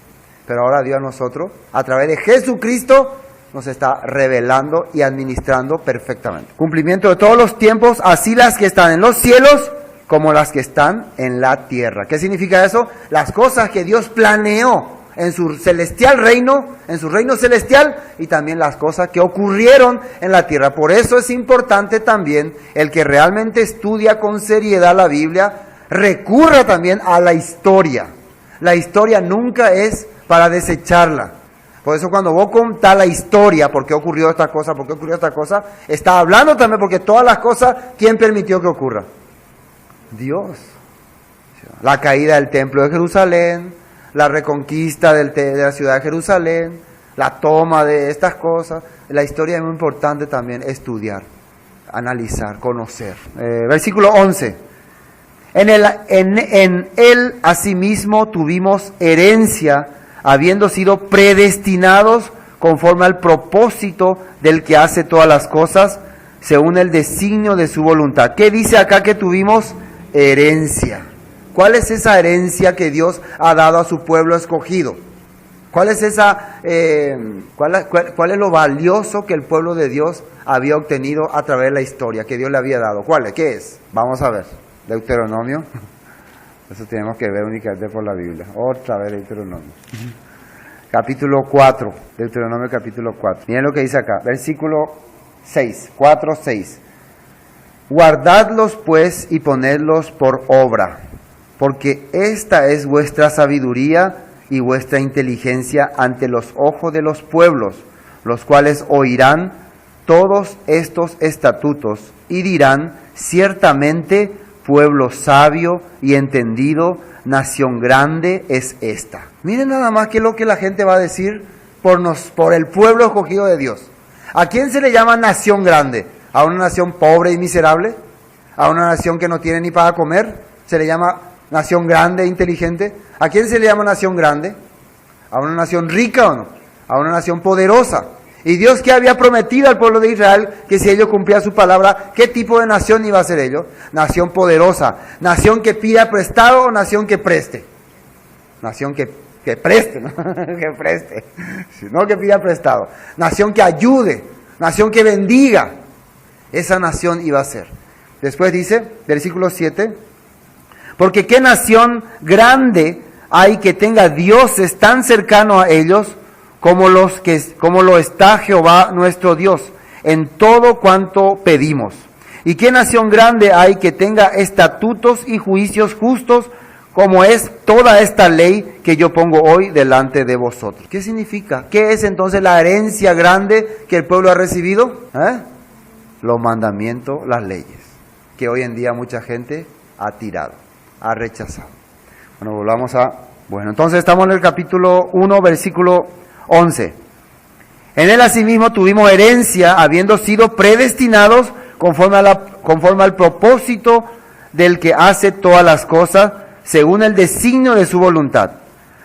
Pero ahora Dios a nosotros, a través de Jesucristo, nos está revelando y administrando perfectamente. Cumplimiento de todos los tiempos, así las que están en los cielos como las que están en la tierra. ¿Qué significa eso? Las cosas que Dios planeó en su celestial reino, en su reino celestial, y también las cosas que ocurrieron en la tierra. Por eso es importante también el que realmente estudia con seriedad la Biblia, recurra también a la historia. La historia nunca es para desecharla. Por eso cuando vos contás la historia, por qué ocurrió esta cosa, está hablando también porque todas las cosas, ¿quién permitió que ocurra? Dios. La caída del templo de Jerusalén, la reconquista de la ciudad de Jerusalén, la toma de estas cosas. La historia es muy importante también estudiar, analizar, conocer. Versículo 11. En él asimismo tuvimos herencia, habiendo sido predestinados conforme al propósito del que hace todas las cosas, según el designio de su voluntad. ¿Qué dice acá que tuvimos? Herencia. ¿Cuál es esa herencia que Dios ha dado a su pueblo escogido? ¿Cuál es cuál es lo valioso que el pueblo de Dios había obtenido a través de la historia que Dios le había dado? ¿Cuál es? ¿Qué es? Vamos a ver. Deuteronomio. Eso tenemos que ver únicamente por la Biblia. Otra vez Deuteronomio. Capítulo 4. Deuteronomio capítulo 4. Miren lo que dice acá. Versículo 6. 4, 6. Guardadlos pues y ponedlos por obra, porque esta es vuestra sabiduría y vuestra inteligencia ante los ojos de los pueblos, los cuales oirán todos estos estatutos y dirán: ciertamente pueblo sabio y entendido, nación grande es esta. Miren nada más qué es lo que la gente va a decir por el pueblo escogido de Dios. ¿A quién se le llama nación grande? ¿A una nación pobre y miserable? ¿A una nación que no tiene ni para comer? ¿Se le llama nación grande e inteligente? ¿A quién se le llama nación grande? ¿A una nación rica o no? ¿A una nación poderosa? Y Dios que había prometido al pueblo de Israel que si ellos cumplían su palabra, ¿qué tipo de nación iba a ser ellos? Nación poderosa, nación que pida prestado o nación que preste. Nación que preste, ¿no? Que preste, no que pida prestado. Nación que ayude, nación que bendiga. Esa nación iba a ser. Después dice, versículo 7, porque qué nación grande hay que tenga dioses tan cercanos a ellos como lo está Jehová nuestro Dios, en todo cuanto pedimos. ¿Y qué nación grande hay que tenga estatutos y juicios justos, como es toda esta ley que yo pongo hoy delante de vosotros? ¿Qué significa? ¿Qué es entonces la herencia grande que el pueblo ha recibido? Los mandamientos, las leyes, que hoy en día mucha gente ha tirado, ha rechazado. Bueno, volvamos a... Bueno, entonces estamos en el capítulo 1, versículo 11. En él asimismo tuvimos herencia, habiendo sido predestinados conforme al propósito del que hace todas las cosas, según el designio de su voluntad,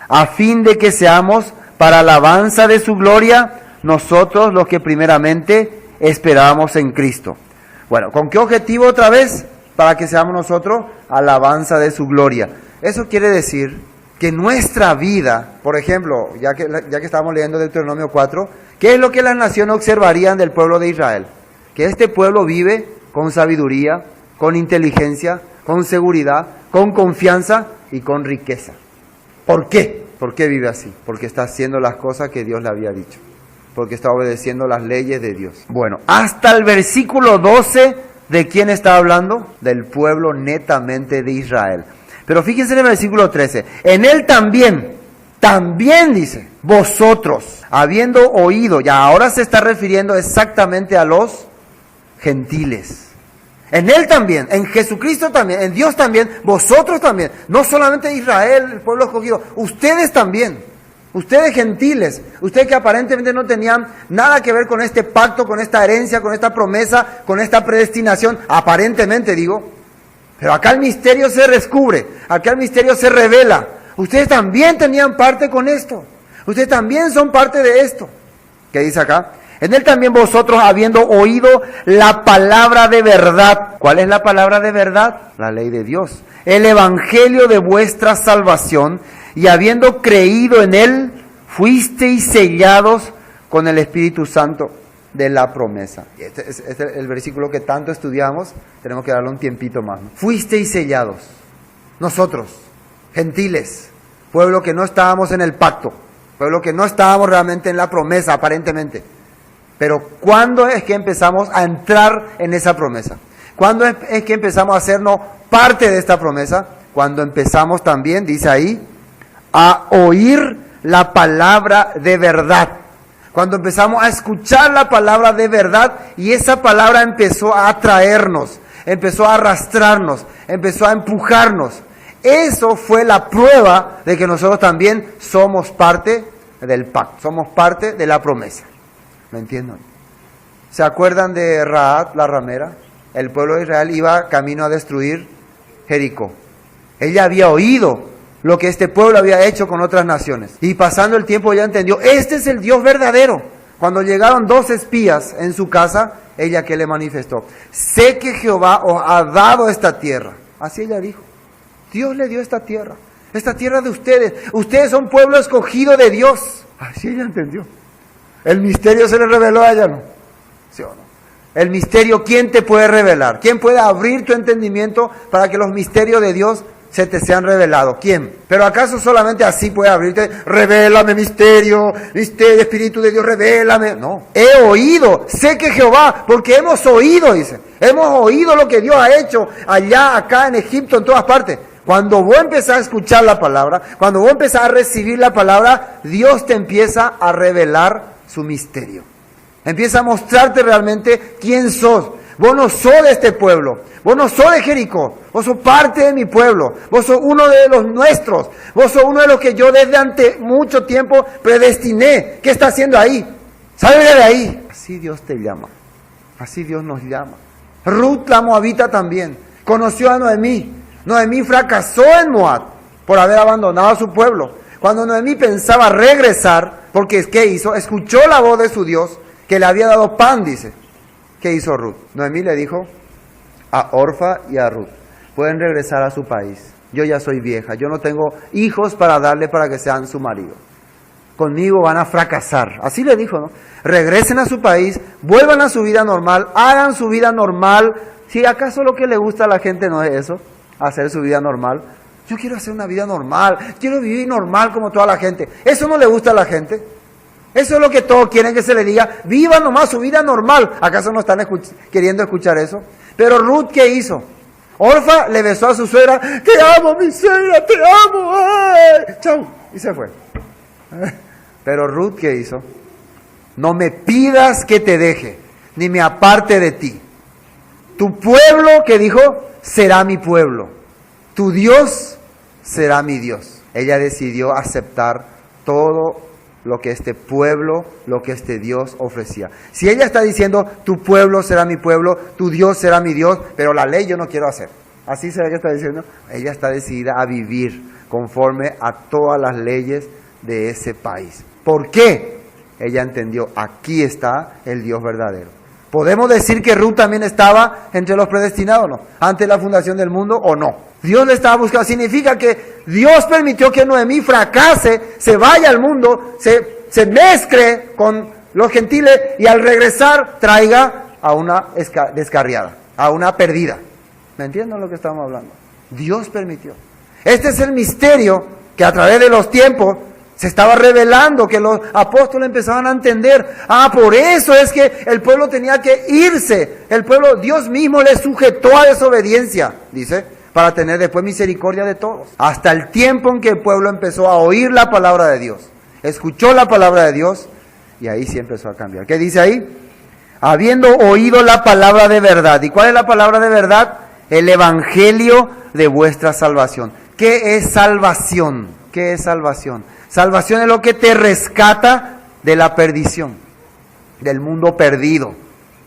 a fin de que seamos para alabanza de su gloria, nosotros los que primeramente esperábamos en Cristo. Bueno, ¿con qué objetivo otra vez? Para que seamos nosotros alabanza de su gloria. Eso quiere decir que nuestra vida, por ejemplo, ya que estamos leyendo Deuteronomio 4, ¿qué es lo que las naciones observarían del pueblo de Israel? Que este pueblo vive con sabiduría, con inteligencia, con seguridad, con confianza y con riqueza. ¿Por qué? ¿Por qué vive así? Porque está haciendo las cosas que Dios le había dicho. Porque está obedeciendo las leyes de Dios. Bueno, hasta el versículo 12, ¿de quién está hablando? Del pueblo netamente de Israel. Pero fíjense en el versículo 13, en él también dice, vosotros, habiendo oído, ya ahora se está refiriendo exactamente a los gentiles. En él también, en Jesucristo también, en Dios también, vosotros también, no solamente Israel, el pueblo escogido, ustedes también, ustedes gentiles, ustedes que aparentemente no tenían nada que ver con este pacto, con esta herencia, con esta promesa, con esta predestinación, aparentemente digo. Pero acá el misterio se descubre, acá el misterio se revela. Ustedes también tenían parte con esto. Ustedes también son parte de esto. ¿Qué dice acá? En él también vosotros, habiendo oído la palabra de verdad. ¿Cuál es la palabra de verdad? La ley de Dios. El evangelio de vuestra salvación. Y habiendo creído en él, fuisteis sellados con el Espíritu Santo de la promesa. Este es el versículo que tanto estudiamos, tenemos que darle un tiempito más, ¿no? Fuisteis sellados, nosotros, gentiles, pueblo que no estábamos en el pacto, pueblo que no estábamos realmente en la promesa, aparentemente. Pero ¿cuándo es que empezamos a entrar en esa promesa? ¿Cuándo es que empezamos a hacernos parte de esta promesa? Cuando empezamos también, dice ahí, a oír la palabra de verdad. Cuando empezamos a escuchar la palabra de verdad y esa palabra empezó a atraernos, empezó a arrastrarnos, empezó a empujarnos. Eso fue la prueba de que nosotros también somos parte del pacto, somos parte de la promesa. ¿Me entienden? ¿Se acuerdan de Rahab, la ramera? El pueblo de Israel iba camino a destruir Jericó. Ella había oído lo que este pueblo había hecho con otras naciones. Y pasando el tiempo ella entendió, este es el Dios verdadero. Cuando llegaron 2 espías en su casa, ella que le manifestó, sé que Jehová os ha dado esta tierra. Así ella dijo, Dios le dio esta tierra de ustedes. Ustedes son pueblo escogido de Dios. Así ella entendió. El misterio se le reveló a ella, ¿no? ¿Sí o no? El misterio, ¿quién te puede revelar? ¿Quién puede abrir tu entendimiento para que los misterios de Dios se te sean revelados? ¿Quién? ¿Pero acaso solamente así puede abrirte? Revélame misterio, Espíritu de Dios, revélame. No, he oído, sé que Jehová, porque hemos oído, dice. Hemos oído lo que Dios ha hecho allá, acá, en Egipto, en todas partes. Cuando vos empezás a escuchar la palabra, cuando vos empezás a recibir la palabra, Dios te empieza a revelar su misterio. Empieza a mostrarte realmente quién sos. Vos no sos de este pueblo, vos no sos de Jericó, vos sos parte de mi pueblo, vos sos uno de los nuestros, vos sos uno de los que yo desde ante mucho tiempo predestiné. ¿Qué está haciendo ahí? Salve de ahí. Así Dios te llama, así Dios nos llama. Ruth la moabita también conoció a Noemí. Noemí fracasó en Moab por haber abandonado a su pueblo. Cuando Noemí pensaba regresar, porque ¿qué hizo? Escuchó la voz de su Dios que le había dado pan, dice. ¿Qué hizo Ruth? Noemí le dijo a Orfa y a Ruth, pueden regresar a su país. Yo ya soy vieja, yo no tengo hijos para darle para que sean su marido. Conmigo van a fracasar. Así le dijo, ¿no? Regresen a su país, vuelvan a su vida normal, hagan su vida normal. Si acaso lo que le gusta a la gente no es eso, hacer su vida normal. Yo quiero hacer una vida normal, quiero vivir normal como toda la gente. Eso no le gusta a la gente. Eso es lo que todos quieren que se le diga, viva nomás su vida normal. ¿Acaso no están queriendo escuchar eso? Pero Ruth, ¿qué hizo? Orfa le besó a su suegra, te amo mi suegra, te amo, ¡ay! Chau, y se fue. Pero Ruth, ¿qué hizo? No me pidas que te deje, ni me aparte de ti. Tu pueblo, ¿qué dijo? Será mi pueblo. Tu Dios será mi Dios. Ella decidió aceptar todo lo que este pueblo, lo que este Dios ofrecía. Si ella está diciendo, tu pueblo será mi pueblo, tu Dios será mi Dios, pero la ley yo no quiero hacer. Así se ve que está diciendo. Ella está decidida a vivir conforme a todas las leyes de ese país. ¿Por qué? Ella entendió, aquí está el Dios verdadero. ¿Podemos decir que Ruth también estaba entre los predestinados, no? Antes de la fundación del mundo, ¿o no? Dios le estaba buscando. Significa que Dios permitió que Noemí fracase, se vaya al mundo, se mezcle con los gentiles y al regresar traiga a una descarriada, a una perdida. ¿Me entienden lo que estamos hablando? Dios permitió. Este es el misterio que a través de los tiempos se estaba revelando, que los apóstoles empezaban a entender. Por eso es que el pueblo tenía que irse. El pueblo, Dios mismo le sujetó a desobediencia, dice, para tener después misericordia de todos. Hasta el tiempo en que el pueblo empezó a oír la palabra de Dios. Escuchó la palabra de Dios y ahí sí empezó a cambiar. ¿Qué dice ahí? Habiendo oído la palabra de verdad. ¿Y cuál es la palabra de verdad? El evangelio de vuestra salvación. ¿Qué es salvación? ¿Qué es salvación? Salvación es lo que te rescata de la perdición, del mundo perdido,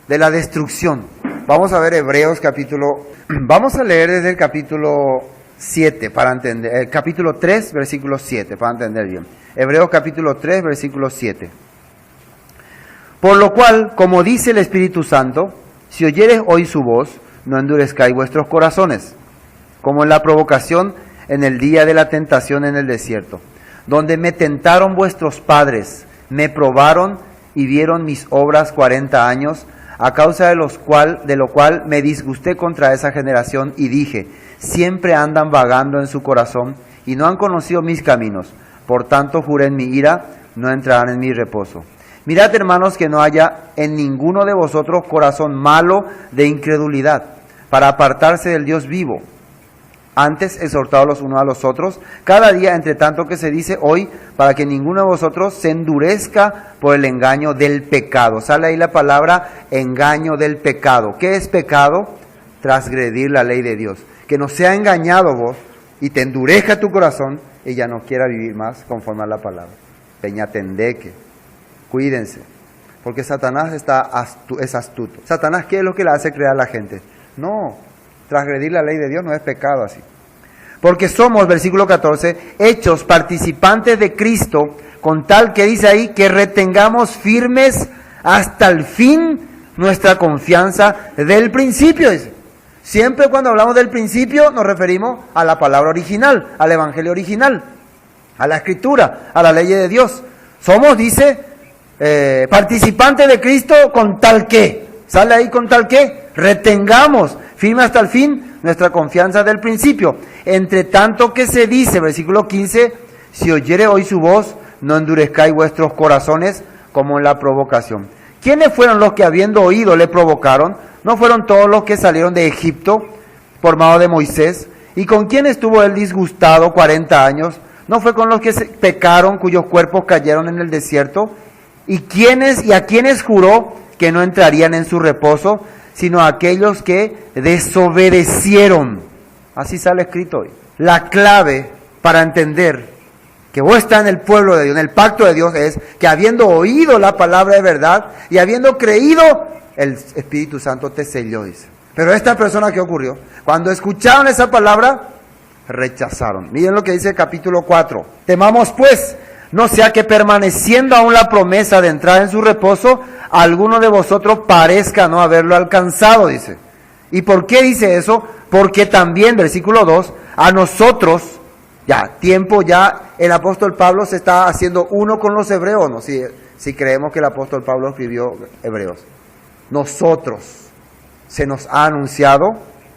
de la destrucción. Vamos a ver Hebreos vamos a leer desde el capítulo 7 para entender, el capítulo 3, versículo 7, para entender bien. Hebreos capítulo 3, versículo 7. Por lo cual, como dice el Espíritu Santo, si oyeres hoy su voz, no endurezcáis vuestros corazones, como en la provocación en el día de la tentación en el desierto, donde me tentaron vuestros padres, me probaron y vieron mis obras 40 años, a causa de lo cual me disgusté contra esa generación y dije, siempre andan vagando en su corazón y no han conocido mis caminos, por tanto juré en mi ira, no entrarán en mi reposo. Mirad, hermanos, que no haya en ninguno de vosotros corazón malo de incredulidad, para apartarse del Dios vivo. Antes, exhortados los unos a los otros, cada día entre tanto que se dice hoy, para que ninguno de vosotros se endurezca por el engaño del pecado. Sale ahí la palabra engaño del pecado. ¿Qué es pecado? Transgredir la ley de Dios. Que no sea engañado vos y te endurezca tu corazón y ya no quiera vivir más conforme a la palabra. Peñatendeque. Cuídense, porque Satanás es astuto. ¿Satanás qué es lo que le hace creer a la gente? No, transgredir la ley de Dios no es pecado así. Porque somos, versículo 14, hechos participantes de Cristo, con tal que dice ahí, que retengamos firmes hasta el fin nuestra confianza del principio. Dice. Siempre cuando hablamos del principio nos referimos a la palabra original, al evangelio original, a la escritura, a la ley de Dios. Somos, dice, participantes de Cristo con tal que, sale ahí con tal que, retengamos firme hasta el fin nuestra confianza del principio. Entre tanto que se dice, versículo 15, si oyere hoy su voz, no endurezcáis vuestros corazones como en la provocación. ¿Quiénes fueron los que habiendo oído le provocaron? ¿No fueron todos los que salieron de Egipto por mano de Moisés? ¿Y con quién estuvo él disgustado 40 años? ¿No fue con los que pecaron, cuyos cuerpos cayeron en el desierto? ¿Y a quiénes juró que no entrarían en su reposo, sino a aquellos que desobedecieron? Así sale escrito hoy. La clave para entender que vos estás en el pueblo de Dios, en el pacto de Dios, es que habiendo oído la palabra de verdad y habiendo creído, el Espíritu Santo te selló, dice. Pero esta persona, ¿qué ocurrió? Cuando escucharon esa palabra, rechazaron. Miren lo que dice el capítulo 4. Temamos pues, No sea que permaneciendo aún la promesa de entrar en su reposo, alguno de vosotros parezca no haberlo alcanzado, dice. ¿Y por qué dice eso? Porque también, versículo 2, a nosotros, ya el apóstol Pablo se está haciendo uno con los hebreos, ¿no? Si creemos que el apóstol Pablo escribió Hebreos. Nosotros, se nos ha anunciado,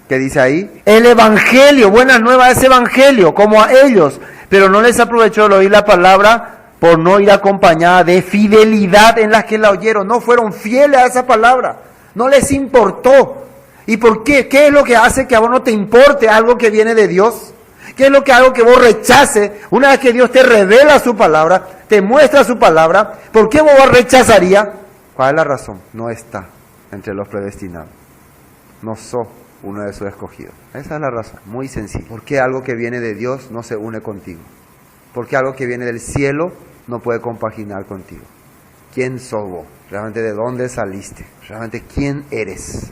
¿qué dice ahí? El evangelio, buenas nuevas es evangelio, como a ellos, pero no les aprovechó el oír la palabra por no ir acompañada de fidelidad en las que la oyeron. No fueron fieles a esa palabra, no les importó. ¿Y por qué? ¿Qué es lo que hace que a vos no te importe algo que viene de Dios? ¿Qué es lo que hago que vos rechaces una vez que Dios te revela su palabra, te muestra su palabra? ¿Por qué vos rechazarías? ¿Cuál es la razón? No está entre los predestinados. No sos uno de sus escogidos. Esa es la razón, muy sencilla. ¿Por qué algo que viene de Dios no se une contigo? ¿Por qué algo que viene del cielo no puede compaginar contigo? ¿Quién sos vos? ¿Realmente de dónde saliste? ¿Realmente quién eres?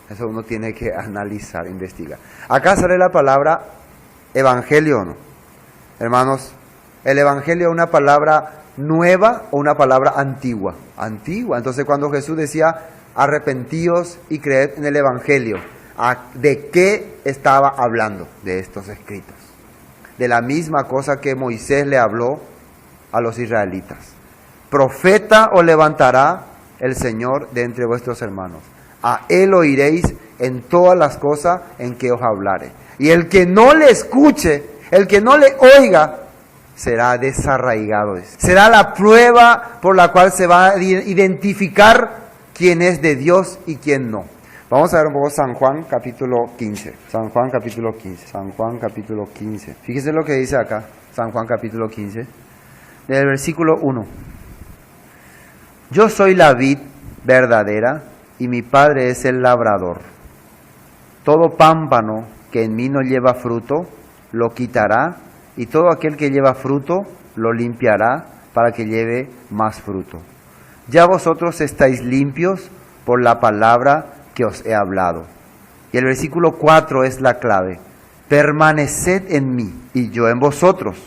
Eso uno tiene que analizar, investigar. Acá sale la palabra evangelio, ¿o no? Hermanos, ¿el evangelio es una palabra nueva o una palabra antigua? Antigua. Entonces cuando Jesús decía arrepentíos y creed en el evangelio, ¿de qué estaba hablando? De estos escritos. De la misma cosa que Moisés le habló a los israelitas. Profeta os levantará el Señor de entre vuestros hermanos. A él oiréis en todas las cosas en que os hablare. Y el que no le escuche, el que no le oiga, será desarraigado. Será la prueba por la cual se va a identificar quién es de Dios y quién no. Vamos a ver un poco San Juan capítulo 15. San Juan capítulo 15. San Juan capítulo 15. Fíjese lo que dice acá. San Juan capítulo 15. Del versículo 1. Yo soy la vid verdadera y mi Padre es el labrador. Todo pámpano que en mí no lleva fruto, lo quitará, y todo aquel que lleva fruto, lo limpiará para que lleve más fruto. Ya vosotros estáis limpios por la palabra que os he hablado. Y el versículo 4 es la clave. Permaneced en mí y yo en vosotros.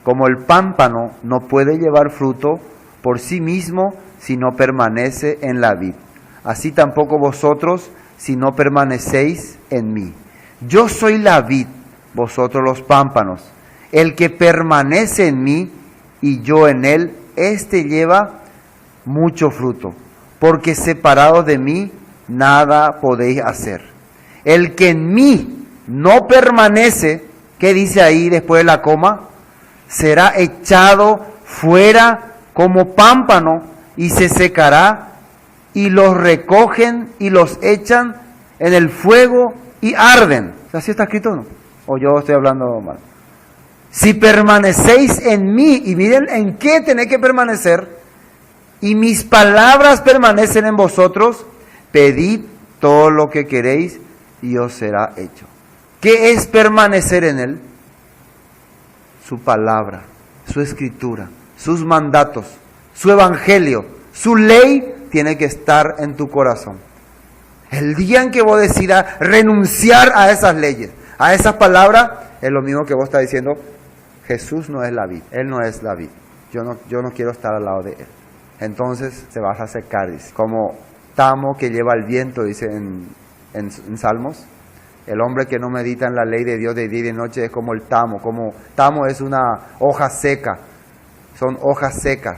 Como el pámpano no puede llevar fruto por sí mismo si no permanece en la vid, así tampoco vosotros si no permanecéis en mí. Yo soy la vid, vosotros los pámpanos. El que permanece en mí y yo en él, éste lleva mucho fruto, porque separado de mí nada podéis hacer. El que en mí no permanece, ¿qué dice ahí después de la coma? Será echado fuera como pámpano y se secará, y los recogen y los echan en el fuego y arden. ¿Así está escrito o no? ¿O yo estoy hablando mal? Si permanecéis en mí, y miren en qué tenéis que permanecer, y mis palabras permanecen en vosotros, pedid todo lo que queréis y os será hecho. ¿Qué es permanecer en él? Su palabra, su escritura, sus mandatos, su evangelio, su ley tiene que estar en tu corazón. El día en que vos decidas renunciar a esas leyes, a esas palabras, es lo mismo que vos estás diciendo, Jesús no es la vid, Él no es la vid, yo no quiero estar al lado de Él. Entonces se vas a secar, dice, como tamo que lleva el viento, dice en Salmos. El hombre que no medita en la ley de Dios de día y de noche es como el tamo es una hoja seca, son hojas secas.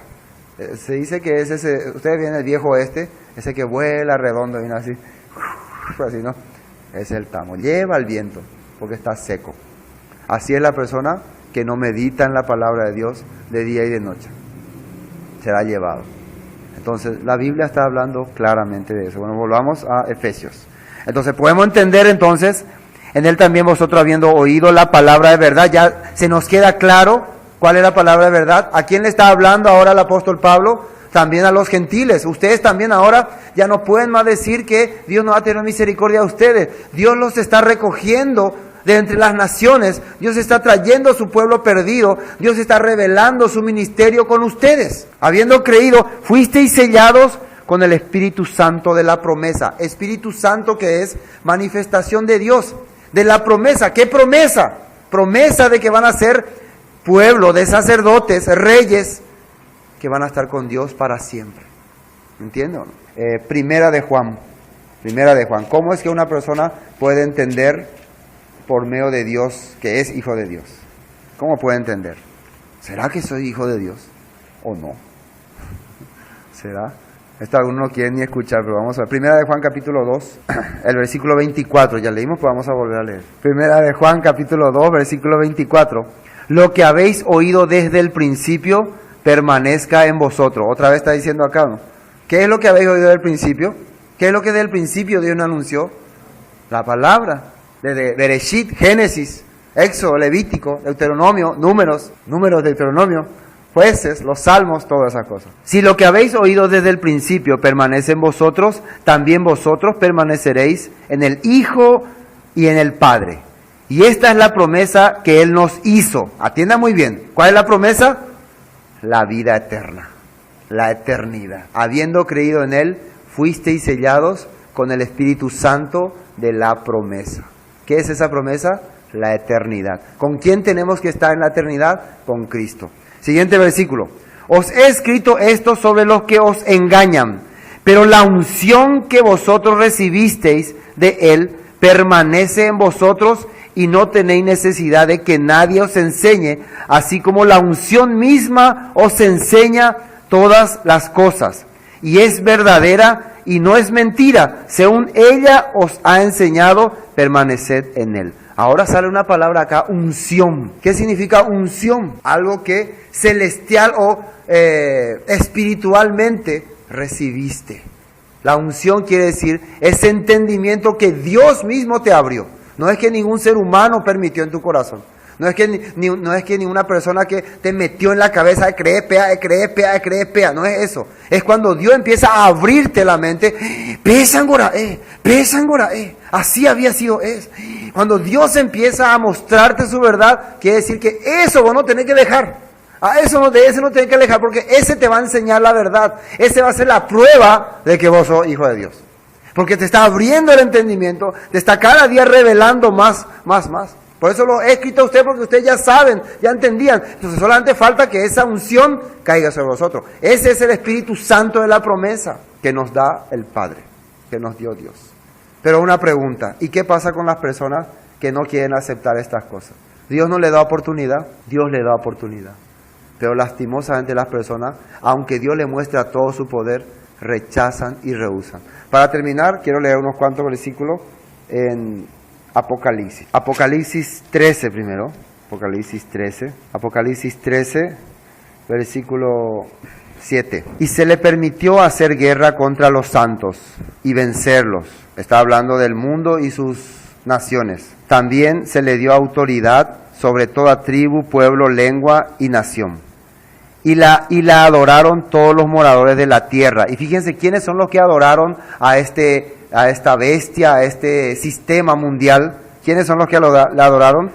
Se dice que es ese, ustedes ven el viejo ese que vuela redondo, viene así, así, ¿no? Es el tamo, lleva el viento, porque está seco. Así es la persona que no medita en la palabra de Dios de día y de noche, será llevado. Entonces, la Biblia está hablando claramente de eso. Bueno, volvamos a Efesios. Entonces, podemos entender entonces, en él también vosotros habiendo oído la palabra de verdad, ya se nos queda claro cuál es la palabra de verdad. ¿A quién le está hablando ahora el apóstol Pablo? También a los gentiles. Ustedes también ahora ya no pueden más decir que Dios no va a tener misericordia de ustedes. Dios los está recogiendo de entre las naciones. Dios está trayendo a su pueblo perdido. Dios está revelando su ministerio con ustedes. Habiendo creído, fuisteis sellados con el Espíritu Santo de la promesa. Espíritu Santo que es manifestación de Dios, de la promesa. ¿Qué promesa? Promesa de que van a ser pueblo de sacerdotes, reyes, que van a estar con Dios para siempre. ¿Entienden? Primera de Juan. ¿Cómo es que una persona puede entender por medio de Dios que es hijo de Dios? ¿Cómo puede entender? ¿Será que soy hijo de Dios o no? ¿Será? Esto algunos no quieren ni escuchar, pero vamos a ver. Primera de Juan capítulo 2, el versículo 24. Ya leímos, pues vamos a volver a leer. Primera de Juan capítulo 2, versículo 24. Lo que habéis oído desde el principio permanezca en vosotros. Otra vez está diciendo acá, ¿no? ¿Qué es lo que habéis oído desde el principio? ¿Qué es lo que desde el principio Dios nos anunció? La palabra. Desde Bereshit, Génesis, Éxodo, Levítico, Deuteronomio, números, Deuteronomio, Jueces, los Salmos, todas esas cosas. Si lo que habéis oído desde el principio permanece en vosotros, también vosotros permaneceréis en el Hijo y en el Padre. Y esta es la promesa que Él nos hizo. Atienda muy bien. ¿Cuál es la promesa? La vida eterna, la eternidad. Habiendo creído en Él, fuisteis sellados con el Espíritu Santo de la promesa. ¿Qué es esa promesa? La eternidad. ¿Con quién tenemos que estar en la eternidad? Con Cristo. Siguiente versículo. Os he escrito esto sobre los que os engañan, pero la unción que vosotros recibisteis de Él permanece en vosotros y no tenéis necesidad de que nadie os enseñe, así como la unción misma os enseña todas las cosas. Y es verdadera y no es mentira. Según ella os ha enseñado, permaneced en Él. Ahora sale una palabra acá, unción. ¿Qué significa unción? Algo que celestial o espiritualmente recibiste. La unción quiere decir ese entendimiento que Dios mismo te abrió. No es que ningún ser humano permitió en tu corazón. No es que ninguna persona que te metió en la cabeza, cree, pea. No es eso. Es cuando Dios empieza a abrirte la mente. Así había sido. Cuando Dios empieza a mostrarte su verdad, quiere decir que eso vos no tenés que dejar. De ese no tenés que alejar, porque ese te va a enseñar la verdad. Ese va a ser la prueba de que vos sos hijo de Dios. Porque te está abriendo el entendimiento, te está cada día revelando más. Por eso lo he escrito a usted, porque ustedes ya saben, ya entendían. Entonces solamente falta que esa unción caiga sobre vosotros. Ese es el Espíritu Santo de la promesa que nos da el Padre, que nos dio Dios. Pero una pregunta, ¿y qué pasa con las personas que no quieren aceptar estas cosas? ¿Dios no le da oportunidad? Dios le da oportunidad. Pero lastimosamente las personas, aunque Dios le muestra todo su poder, rechazan y rehúsan. Para terminar, quiero leer unos cuantos versículos en Apocalipsis. Apocalipsis 13 primero. Apocalipsis 13, versículo 7. Y se le permitió hacer guerra contra los santos y vencerlos. Está hablando del mundo y sus naciones. También se le dio autoridad sobre toda tribu, pueblo, lengua y nación. Y la adoraron todos los moradores de la tierra. Y fíjense quiénes son los que adoraron a esta bestia, a este sistema mundial. ¿Quiénes son los que la adoraron?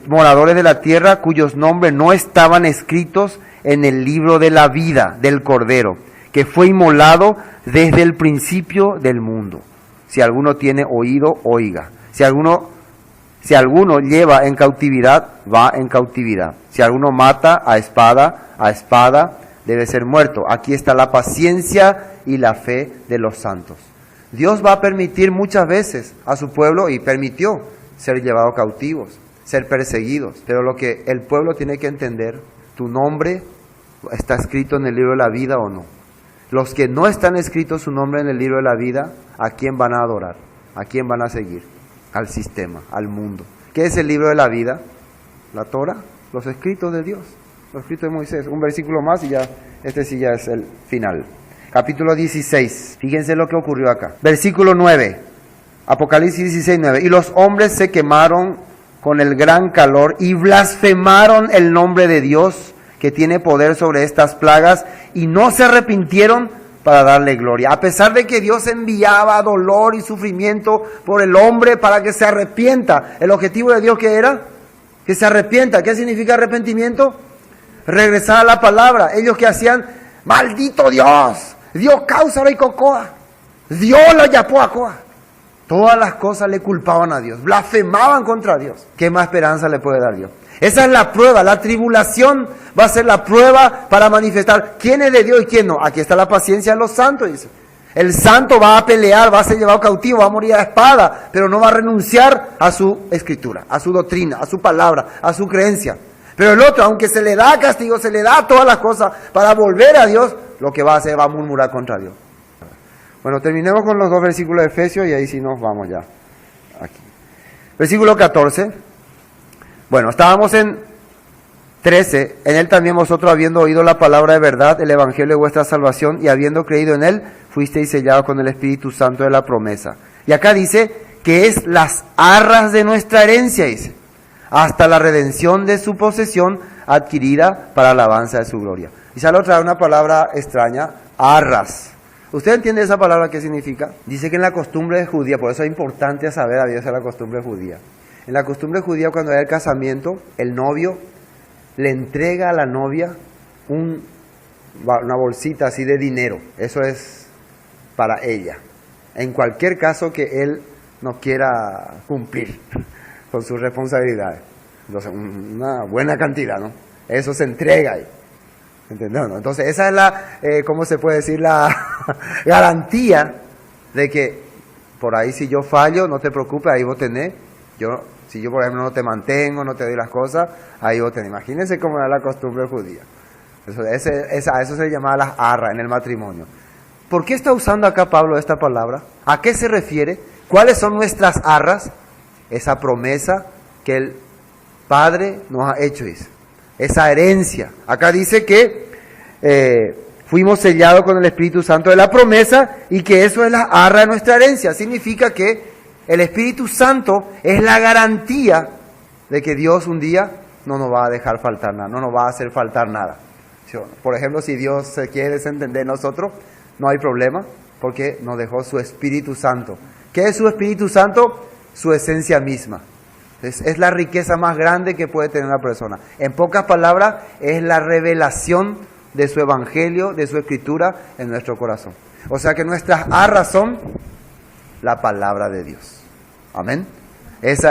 Moradores de la tierra cuyos nombres no estaban escritos en el libro de la vida del Cordero, que fue inmolado desde el principio del mundo. Si alguno tiene oído, oiga. Si alguno lleva en cautividad, va en cautividad. Si alguno mata a espada debe ser muerto. Aquí está la paciencia y la fe de los santos. Dios va a permitir muchas veces a su pueblo, y permitió, ser llevados cautivos, ser perseguidos. Pero lo que el pueblo tiene que entender, tu nombre está escrito en el libro de la vida o no. Los que no están escritos su nombre en el libro de la vida, ¿a quién van a adorar? ¿A quién van a seguir? Al sistema, al mundo. ¿Qué es el libro de la vida? La Torah, los escritos de Dios, los escritos de Moisés. Un versículo más y ya, este sí ya es el final. Capítulo 16, fíjense lo que ocurrió acá. Versículo 9, Apocalipsis 16, 9. Y los hombres se quemaron con el gran calor y blasfemaron el nombre de Dios, que tiene poder sobre estas plagas, y no se arrepintieron para darle gloria. A pesar de que Dios enviaba dolor y sufrimiento por el hombre para que se arrepienta. ¿El objetivo de Dios qué era? Que se arrepienta. ¿Qué significa arrepentimiento? Regresar a la palabra. Ellos que hacían, maldito Dios, Dios causa la cocoa, Dios la yapó a coa. Todas las cosas le culpaban a Dios, blasfemaban contra Dios. ¿Qué más esperanza le puede dar Dios? Esa es la prueba, la tribulación va a ser la prueba para manifestar quién es de Dios y quién no. Aquí está la paciencia de los santos, dice. El santo va a pelear, va a ser llevado cautivo, va a morir a espada, pero no va a renunciar a su escritura, a su doctrina, a su palabra, a su creencia. Pero el otro, aunque se le da castigo, se le da todas las cosas para volver a Dios, lo que va a hacer va a murmurar contra Dios. Bueno, terminemos con los 2 versículos de Efesios y ahí sí nos vamos ya. Aquí. Versículo 14. Bueno, estábamos en 13. En él también vosotros, habiendo oído la palabra de verdad, el evangelio de vuestra salvación, y habiendo creído en él, fuisteis sellados con el Espíritu Santo de la promesa. Y acá dice que es las arras de nuestra herencia, dice, hasta la redención de su posesión adquirida para alabanza de su gloria. Y sale otra vez una palabra extraña, arras. ¿Usted entiende esa palabra qué significa? Dice que en la costumbre judía, por eso es importante saber a Dios la costumbre judía. En la costumbre judía, cuando hay el casamiento, el novio le entrega a la novia una bolsita así de dinero. Eso es para ella. En cualquier caso que él no quiera cumplir con sus responsabilidades. Entonces, una buena cantidad, ¿no? Eso se entrega ahí. ¿Entendés? ¿No? Entonces, esa es la, ¿cómo se puede decir? La garantía de que por ahí si yo fallo, no te preocupes, ahí vos tenés. Si yo, por ejemplo, no te mantengo, no te doy las cosas, ahí vos tenés. Imagínense cómo era la costumbre judía. A eso se llamaba las arras en el matrimonio. ¿Por qué está usando acá Pablo esta palabra? ¿A qué se refiere? ¿Cuáles son nuestras arras? Esa promesa que el Padre nos ha hecho, dice. Esa herencia. Acá dice que fuimos sellados con el Espíritu Santo de la promesa y que eso es la arra de nuestra herencia. Significa que el Espíritu Santo es la garantía de que Dios un día no nos va a dejar faltar nada, no nos va a hacer faltar nada. Por ejemplo, si Dios se quiere desentender de nosotros, no hay problema, porque nos dejó su Espíritu Santo. ¿Qué es su Espíritu Santo? Su esencia misma. Es la riqueza más grande que puede tener una persona. En pocas palabras, es la revelación de su evangelio, de su escritura en nuestro corazón. O sea que nuestras arras son la palabra de Dios. Amén. Eso